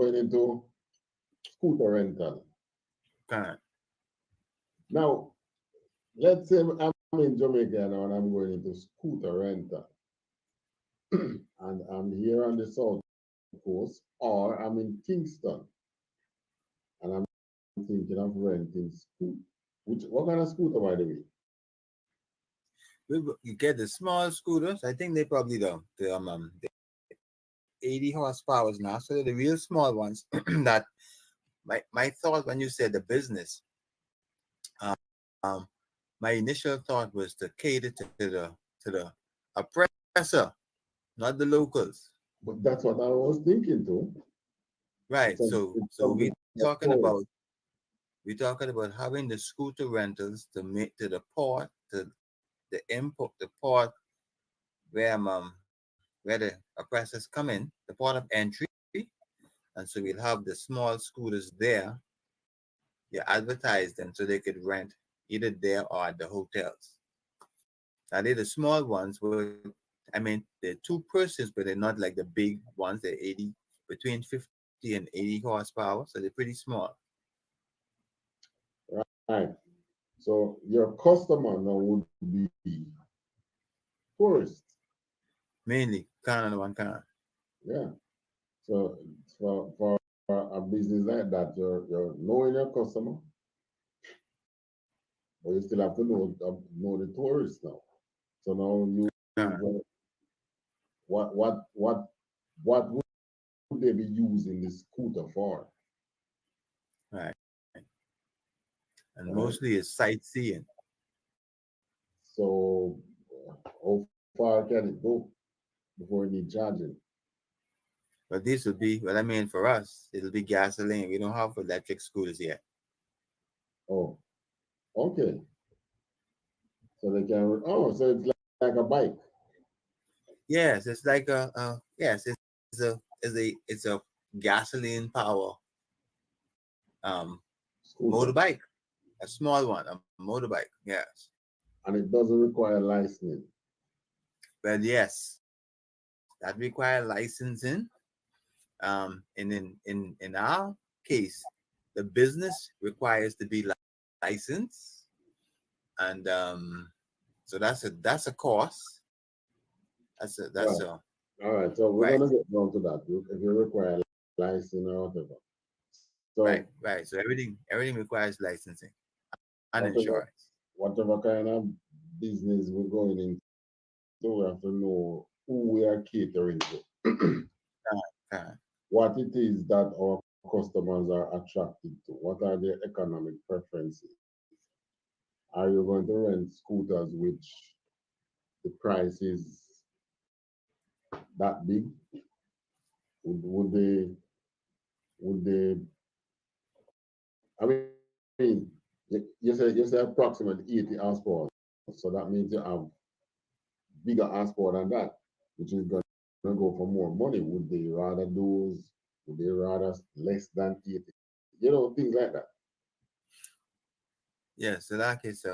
going into scooter rental. Kind. Now, let's say I'm in Jamaica now and I'm going into scooter rental. And I'm here on the south coast, or I'm in Kingston and I'm thinking of renting scooter. What kind of scooter, by the way? You get the small scooters. I think they probably the 80 horsepower now. So they're the real small ones. That my thought when you said the business, um, my initial thought was to cater to the oppressor, not the locals. But that's what I was thinking too. Right. It's, a, it's So something we're talking about having the scooter rentals to make to the port, to the import, the port where the oppressors come in, the port of entry, and so we'll have the small scooters there. You advertise them so they could rent either there or at the hotels. Now they're the small ones. I mean, they're two persons, but they're not like the big ones. They're 80, between 50 and 80 horsepower, so they're pretty small. right. So your customer now would be tourists. Mainly, kind of one kind. Yeah. So for a business like that, you're knowing your customer, but you still have to know the tourists now. So now Kind. what would they be using this scooter for? Right. And Right. mostly it's sightseeing. So how far can it go before it need charging? But this would be, well, I mean, for us, it'll be gasoline. We don't have electric scooters yet. Oh, okay. So they can. Oh, so it's like a bike Yes, it's like yes, it's a gasoline power um scooter, motorbike, a small one, a motorbike. Yes. and it doesn't require licensing. Well, yes, that require licensing. In our case, the business requires to be licensed, and so that's a cost. That's Right. a All right. So we're right, gonna get down to that. If you require license or whatever. So right. So everything requires licensing. and whatever insurance. whatever kind of business we're going into, we have to know who we are catering to. Can, What it is that our customers are attracted to. What are their economic preferences? Are you going to rent scooters which the price is that big? Would they I mean you say approximately 80 horsepower. So that means you have bigger horsepower than that, which is gonna go for more money. Would they rather those would they rather less than 80? Things like that. yes, so that is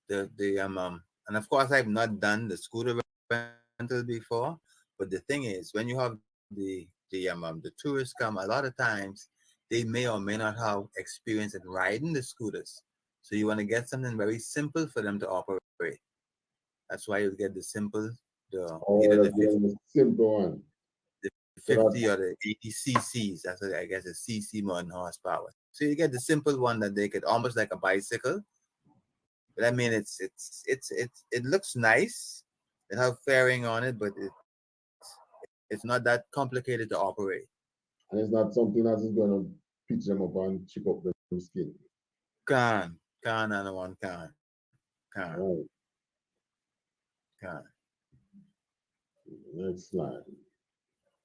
and of course I've not done the scooter rental before, but the thing is when you have the tourists come, a lot of times they may or may not have experience in riding the scooters. So you want to get something very simple for them to operate. That's why you get the simple, the either Or that's the simple one. the So 50 that or the 80 cc's. That's what I guess a cc more than horsepower. So you get the simple one that they could almost like a bicycle. But I mean, it looks nice. It have fairing on it, but it's not that complicated to operate. and it's not something that is gonna pitch them up and chip up the skin. Can and one can Right. can. Next slide.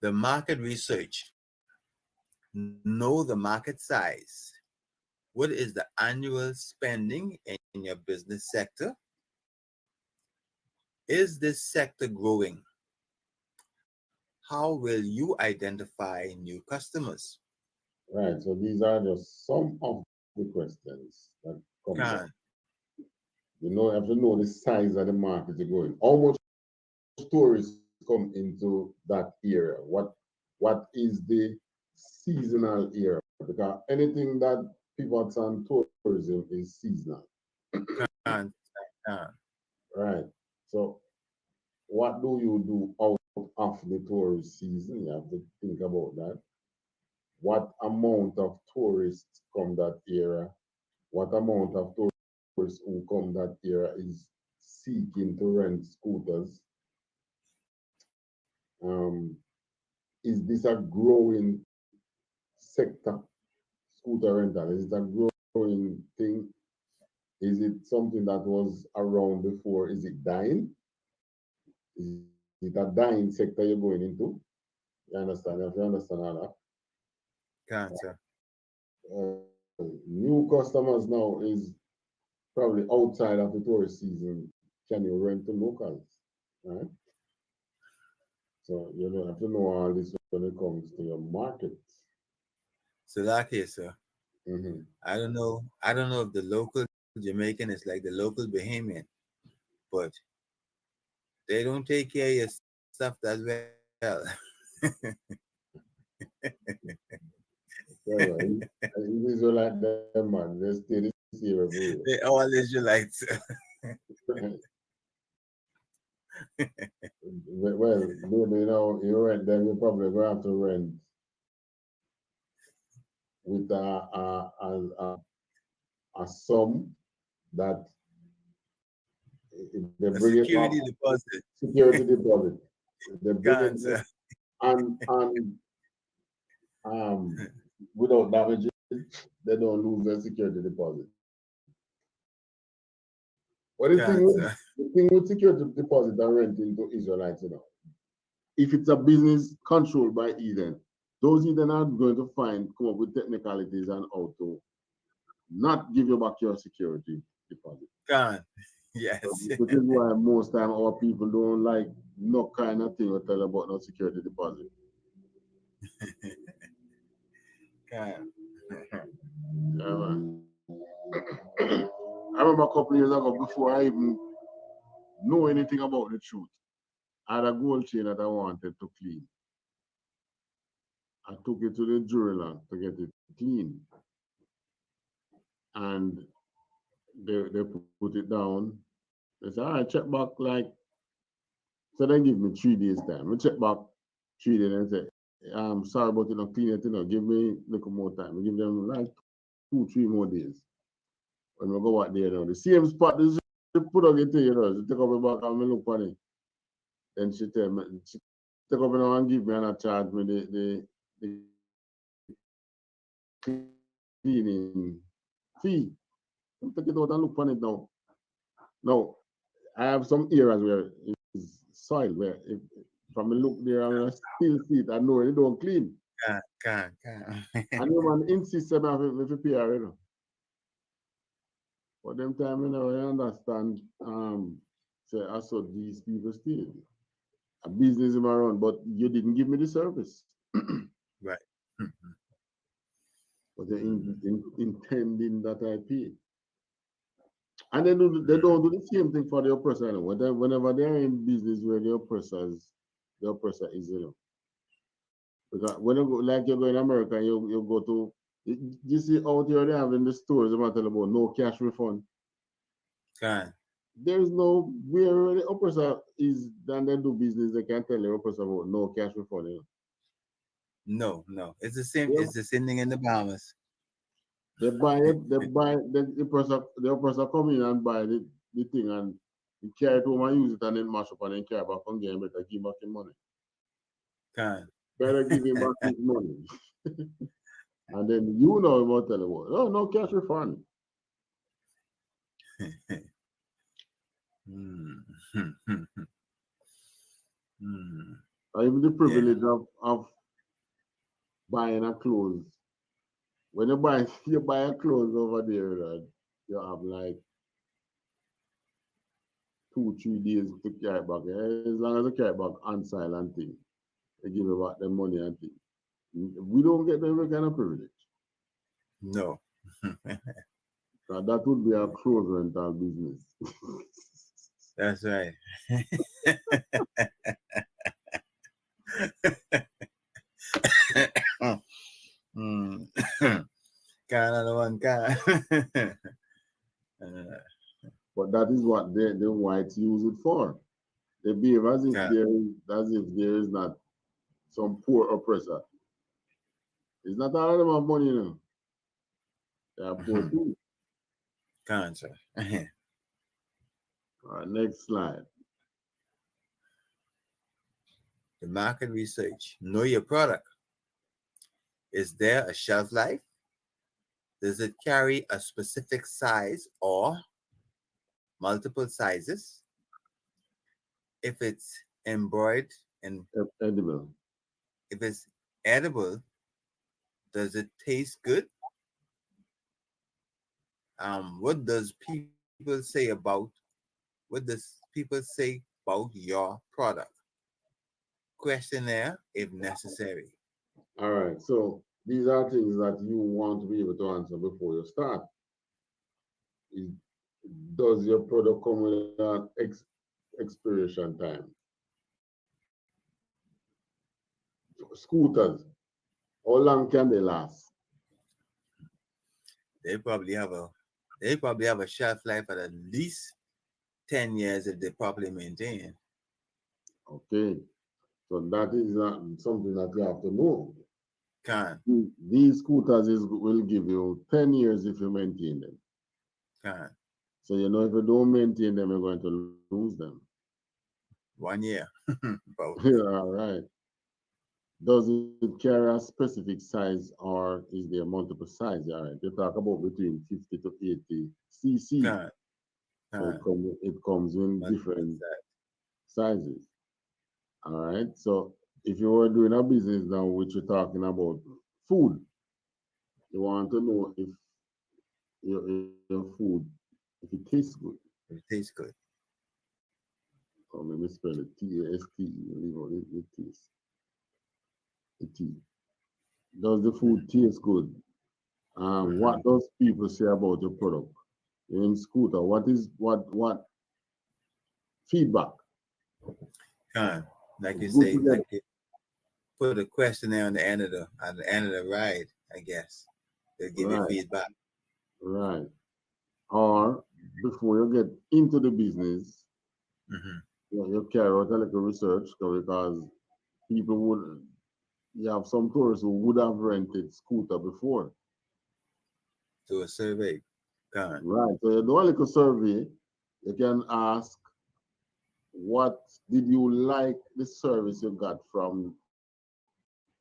The market research. Know the market size. What is the annual spending in your business sector? Is this sector growing? How will you identify new customers? Right. So these are just some of the questions that comes up. Can You have to know the size of the market you're going. How much tourists come into that area? What is the seasonal area? Because anything that pivots on tourism is seasonal. can can. Right. So what do you do out of the tourist season? You have to think about that. What amount of tourists come that area? What amount of tourists who come that area is seeking to rent scooters? Um, is this a growing sector, scooter rental? Is it a growing thing? Is it something that was around before? Is it dying? Is it a dying sector you're going into? You understand? If you understand all Can, sir. that. New customers now is probably outside of the tourist season. Can you rent to locals? Right? So you don't have to know all this when it comes to your market. So that case, sir. Mm-hmm. I don't know if the local Jamaican is like the local Bahamian, but they don't take care of your stuff that well. Yeah, right. These are like them, man. They stay this year every year. They all Israelites. Well, maybe you rent them, you're probably going to have to rent with a sum that if they A bring it security up, deposit. security deposit. If they bring it Cancer. and without damaging, they don't lose their security deposit. What Cancer. the thing with security deposit and renting to Israelites, if it's a business controlled by Eden, those Eden are going to come up with technicalities and how to not give you back your security deposit. Can. So Yes. which is why most time our people don't like no kind of thing to tell about no security deposit. Can. Yeah, man. I remember a couple of years ago, before I even know anything about the truth, I had a gold chain that I wanted to clean. I took it to the jeweler to get it clean. And they put it down. They said, all right, check back like, so they give me 3 days time. I check back 3 days and say, I'm sorry about it, not clean it, give me a little more time. I give them like 2, 3 more days. when we go out there, the same spot this she put on it, she take up the back and me look on it. Then she tell me, she take up and give me and I charge me the cleaning fee. I take it out and look on it now. Now, I have some areas where it's soil, where if from the look there and I still see it, I know it don't clean. Can. And the man insists that I have to pay already. But them time, I understand, say, I saw these people still. A business in my run, but you didn't give me the service. Right. But they're intending that I pay. And they don't do the same thing for the oppressor. Whenever they're in business where the oppressor is, Because when you go, like you go in America, you go to, you see out here they have in the stores, they tell about no cash refund. Can. There's no where the oppressor is, then they do business, they can tell the oppressor about no cash refund. No. It's the same. Yeah. It's the same thing in the Bahamas. They buy it, the oppressor come in and buy the thing and he carry it home and use it and then mash up and then carry back and get him better give back his money. Can. Better give him back his money. And then about tell him, oh, no cash refund. I have the Yeah. privilege of buying a clothes. When you buy a clothes over there, you have like 2-3 days to carry back. As long as you carry back on silent thing, they give you back the money and thing. We don't get every kind of privilege. No. So that would be a clothes rental business. That's right. Mm. Can another one can. But that is what the whites use it for. They behave Can. as if there is not some poor oppressor. It's not all of them have money, They are poor too. Can, sir. All right, next slide. The market research. Know your product. Is there a shelf life? Does it carry a specific size or multiple sizes? If it's embroidered and Edible. if it's edible, does it taste good? What does people say about your product? Questionnaire if necessary. All right, so these are things that you want to be able to answer before you start. Is- Does your product come with an expiration time? Scooters, how long can they last? They probably have a they probably have a shelf life at least 10 years if they're properly maintained. Okay, so that is not something that you have to know. Can, These scooters will give you 10 years if you maintain them. can. So if you don't maintain them, you're going to lose them. 1 year. Probably. All right. Does it carry a specific size or is there multiple sizes? All right. You talk about between 50 to 80 cc. Can, So can. it comes in Multiple different size. sizes. All right. So if you were doing a business now, which you're talking about food, you want to know if your food, if it tastes good. It tastes good. Or let me spell it T-A-S-T. Leave out it taste. The T. Does the food taste good? Mhm. What does people say about your product? In scooter, what feedback? Can. Like It's you good say, to get. like you put a questionnaire on the end of the ride, I guess. They'll give you Right, feedback. right. Or before you get into the business, Hmm. you carry out a little research because people would, you have some tourists who would have rented scooter before. Do a survey. Gone. Right. So you do a little survey. You can ask, what did you like the service you got from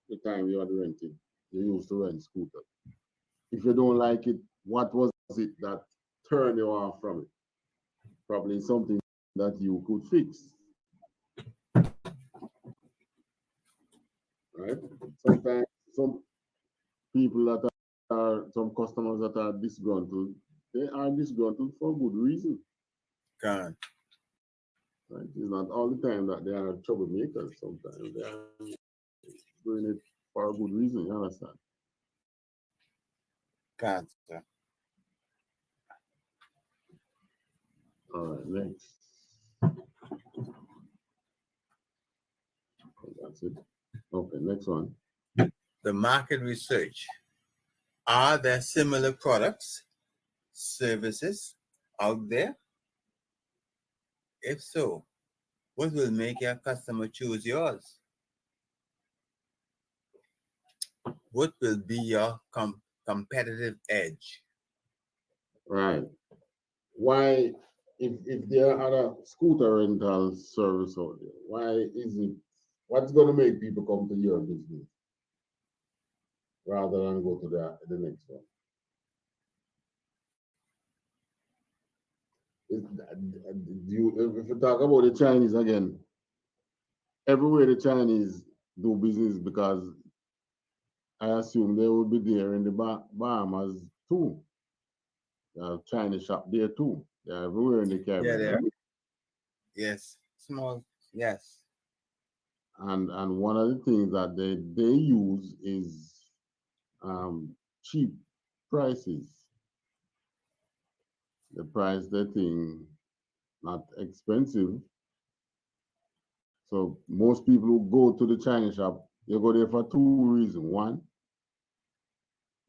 the time you had rented? You used to rent scooter. If you don't like it, what was it that turned you off from it? Probably something that you could fix, right? Sometimes some people that some customers that are disgruntled, they are disgruntled for good reason. Gone. Right? It's not all the time that they are troublemakers. Sometimes they are doing it for a good reason. You understand? Gone, sir. All right, next. That's it. Okay, next one. The market research. Are there similar products, services out there? If so, what will make your customer choose yours? What will be your competitive edge? Right. Why, if there are other scooter rental service out there, why is it? What's going to make people come to your business rather than go to the next one? If you talk about the Chinese again, everywhere the Chinese do business, because I assume they will be there in the Bahamas too. They have Chinese shop there too. They're everywhere in the Yeah, Caribbean, there. right? Yes. Small. Yes. And one of the things that they use is cheap prices. The price they think not expensive. So most people who go to the Chinese shop, they go there for two reasons. One,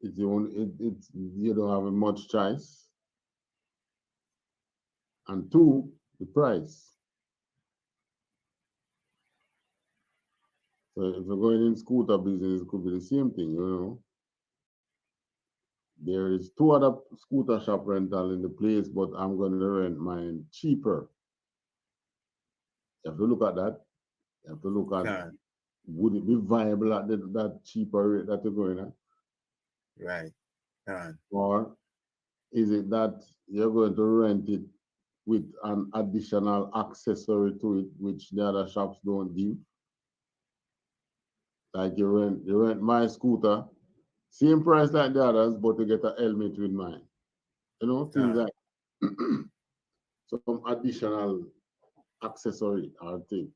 it's you don't have much choice, and two, the price. So if you're going in scooter business, it could be the same thing, you know. There is two other scooter shop rental in the place, but I'm going to rent mine cheaper. You have to look at that. You have to look at, Gone. would it be viable at that cheaper rate that you're going at, Right. Gone. or is it that you're going to rent it with an additional accessory to it, which the other shops don't give? Like you rent my scooter, same price like the others, but you get a helmet with mine. You know, things Gone. like some additional accessory or thing.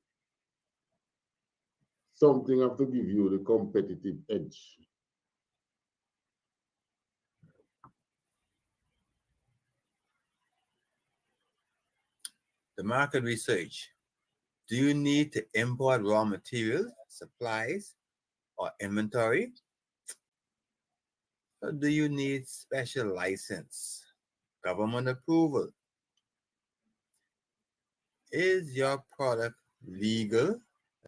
Something have to give you the competitive edge. The market research. Do you need to import raw materials, supplies, or inventory? Or do you need special license, government approval? Is your product legal,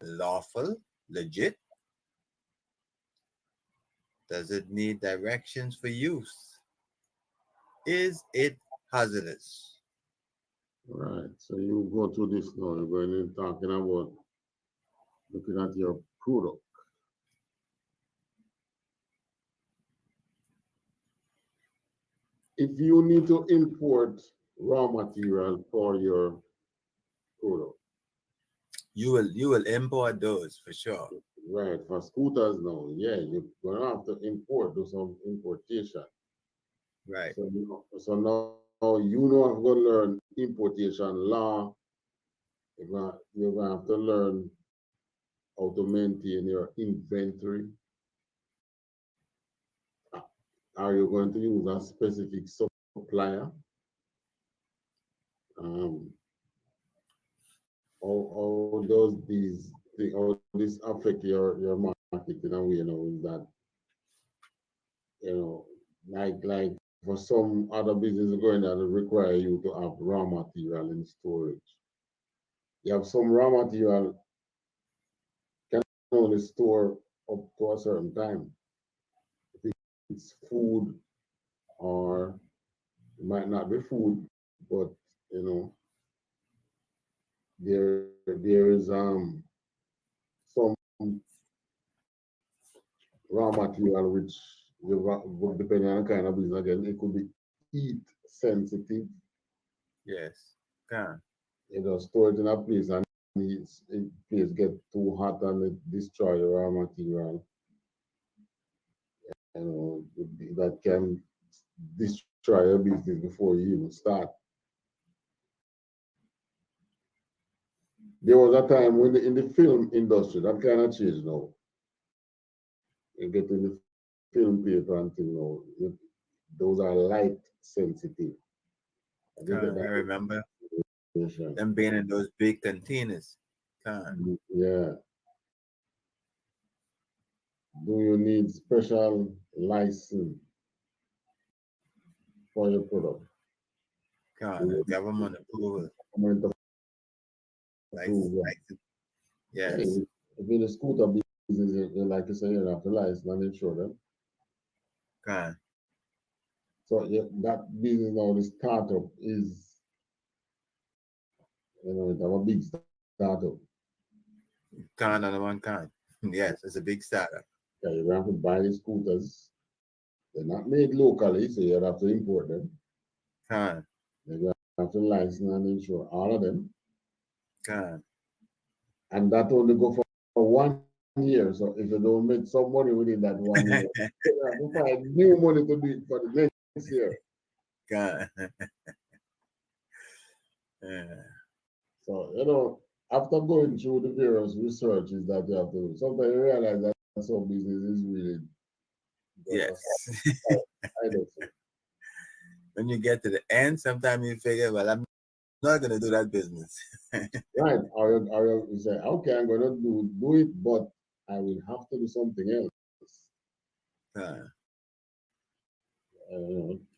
lawful, legit? Does it need directions for use? Is it hazardous? Right. So you go through this now. You're going in talking about looking at your product. If you need to import raw material for your product, You will import those for sure. right? For scooters now, yeah, you're gonna have to import, do some importation. Right. So now you know I'm gonna learn importation law. You're gonna have to learn how to maintain your inventory. Are you going to use a specific supplier? Um, how does how this affect your marketing and way now is that, you know, like for some other business going that require you to have raw material in storage. You have some raw material can only store up to a certain time. If it's food or It might not be food, but you know, there is some raw material which depending on the kind of business again, it could be heat sensitive. Yes. Can. Store it in a place and it place get too hot and it destroy the raw material. That can destroy your business before you even start. There was a time when in the film industry that kind of changed now. You get in the film paper and thing now. Those are light sensitive. I did get Can. that I remember information. them being in those big containers. Can. Yeah. Do you need special license for your product? Do Can. you need Government approval. government Like, approval? like, Yeah, yes. if you're a scooter business, like you say, you have to license and insure them. Can. So yeah, that business now, the startup is, it have a big startup. Can on the one can. Yes, it's a big startup. Yeah, you have to buy the scooters. They're not made locally, so you have to import them. Can. You have to license and insure all of them. Can. And that only go for 1 year. So if you don't make some money within that 1 year, you have to find new money to do it for the next year. Can. Yeah. So, after going through the various researches that you have to do, sometimes you realize that some business is really just a Yes. side hustle. When you get to the end, sometimes you figure, well, I'm not going to do that business. Right. Or you say, okay, I'm going to do it, but I will have to do something else, Can.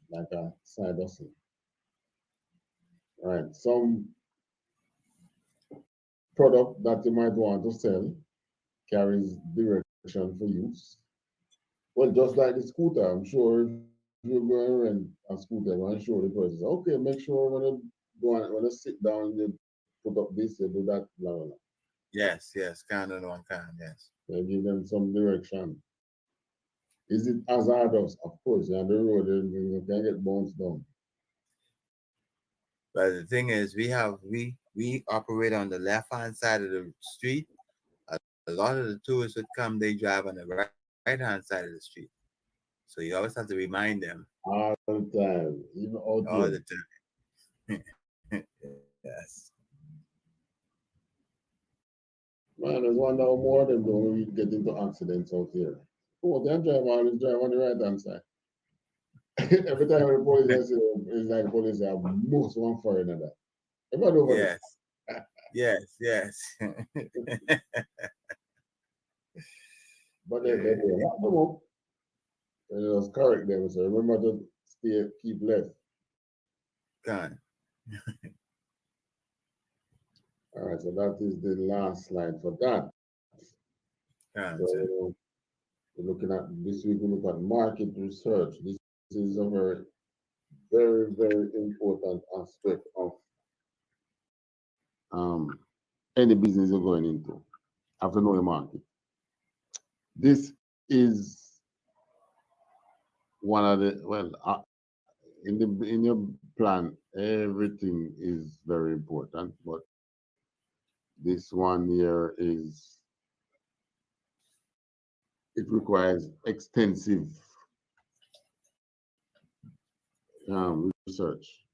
like a side hustle. Right. Some product that you might want to sell carries direction for use. Well, just like the scooter, I'm sure if you're going to rent a scooter, I'm sure the person says, okay, make sure when you sit down, you put up this, you do that, blah, blah, blah. Yes, yes. Can on the one can, yes. You give them some direction. Is it hazardous? Of course, you're on the road, you can get bounced down. But the thing is, we operate on the left hand side of the street. A lot of the tourists would come, they drive on the right hand side of the street. So you always have to remind them All the time, even out all here. the time. Yes. Man, there's one now more of them don't really get into accidents out here. Oh, they always drive on the right hand side. Every time the police I see them, it's like police have most one for another. Everybody over Yes. there. Yes. Yes. But they Yeah. lock them up. And just correct them. So remember to keep left. Can. All right, so that is the last slide for that. Can, sir. So we're looking at this week, we look at market research. This is a very important aspect of um, any business you're going into. Have to know your market. This is one of the in your plan, everything is very important, but this one here is it requires extensive research.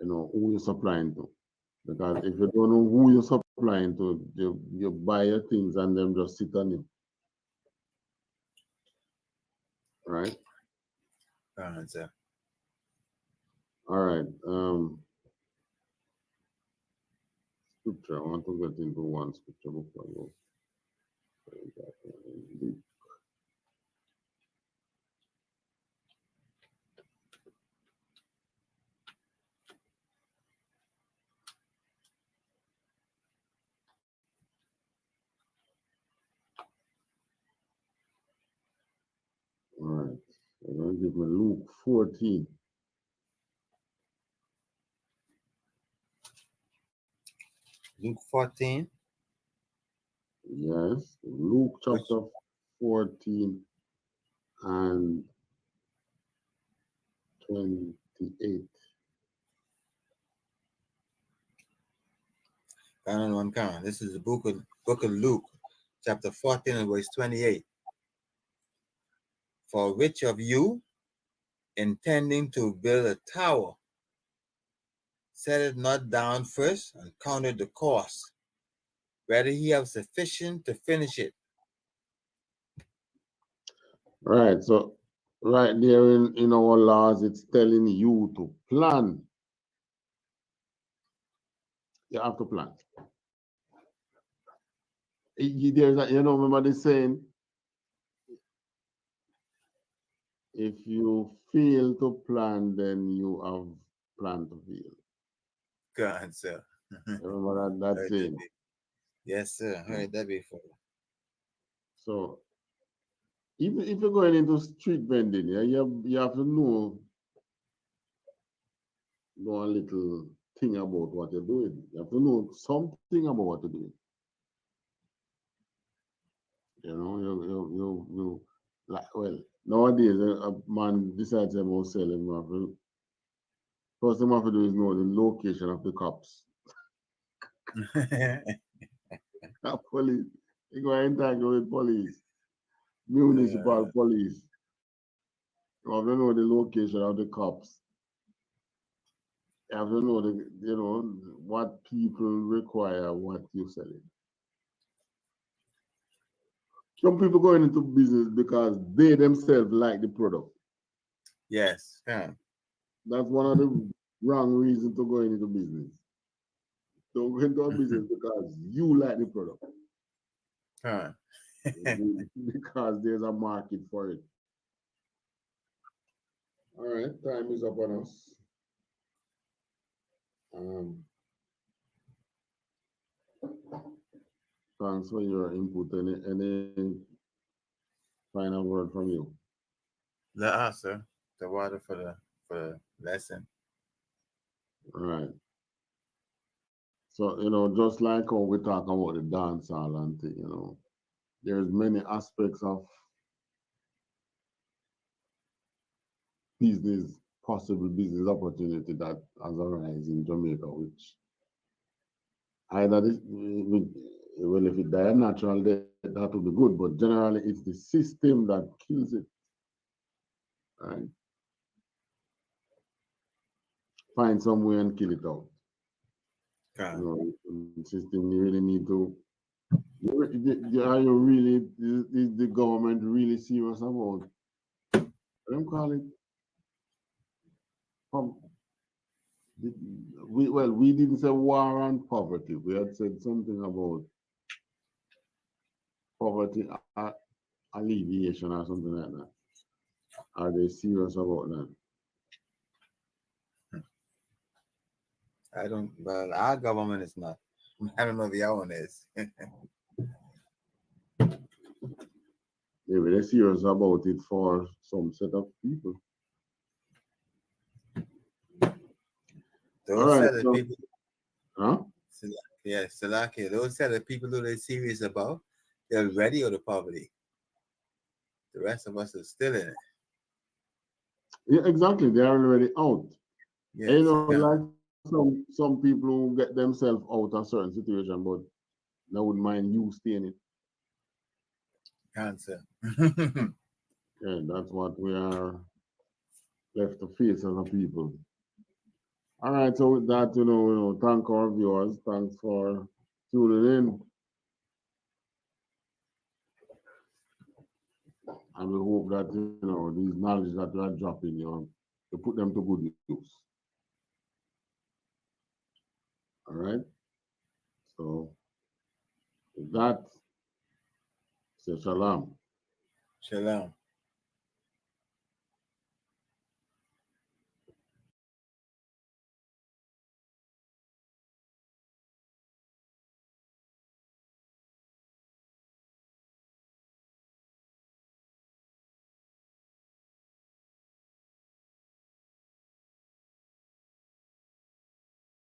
Who you're supplying to, because if you don't know who you're supplying to, you buy your things and them just sit on you, right? Can, sir. All right. Scripture. I want to get into one scripture before I go. All right. I'm going to give me Luke 14. Luke 14, Yes, Luke which chapter 14 and 28. Canon one Canon. This is the book of Luke, chapter 14 and verse 28. For which of you, intending to build a tower, set it not down first and counted the cost, whether he have sufficient to finish it? Right, so right there in our laws, it's telling you to plan. You have to plan. There's remember the saying, if you fail to plan, then you have planned to fail. God, sir. Remember that Heard that saying? Yes, sir. Yeah. Heard that before. So if you're going into street vending, yeah, you have to know a little thing about what you're doing. You have to know something about what you're doing. You like, well, nowadays a man decides about selling. First thing you have to do is know the location of the cops. Police. You go interact with police, municipal police. You have to know the location of the cops. You have to know what people require, what you're selling. Some people going into business because they themselves like the product. Yes. Yeah. That's one of the wrong reasons to go into business. Don't go into a business because you like the product. Huh. Because there's a market for it. All right, time is up on us. Um, Thanks for your input. Any final word from you? The answer, the water for the lesson. All right. So, just like how we talk about the dancehall and thing, there's many aspects of business, possible business opportunity that has arisen in Jamaica, which either well, if it die a natural death, that would be good, but generally it's the system that kills it. Right? Find some way and kill it out. God. The system you really need to. Are you really? Is the government really serious about? Them call it. pov- we didn't say war on poverty. We had said something about poverty alleviation or something like that. Are they serious about that? I don't. Well, our government is not. I don't know if your one is. Maybe they're serious about it for some set of people. All Those right, are the so people. huh? Yeah, Salaki. Those are the people who they're serious about. They're ready out of poverty. The rest of us are still in it. Yeah, exactly. They're already out. And, Yes, like God. some people who get themselves out of certain situation, but they wouldn't mind you staying it. Cancer. Yeah, that's what we are left to face as a people. All right, so with that, thank our viewers. Thanks for tuning in. And we hope that these knowledge that we are dropping, to put them to good use. All right. So with that, say shalom. Shalom.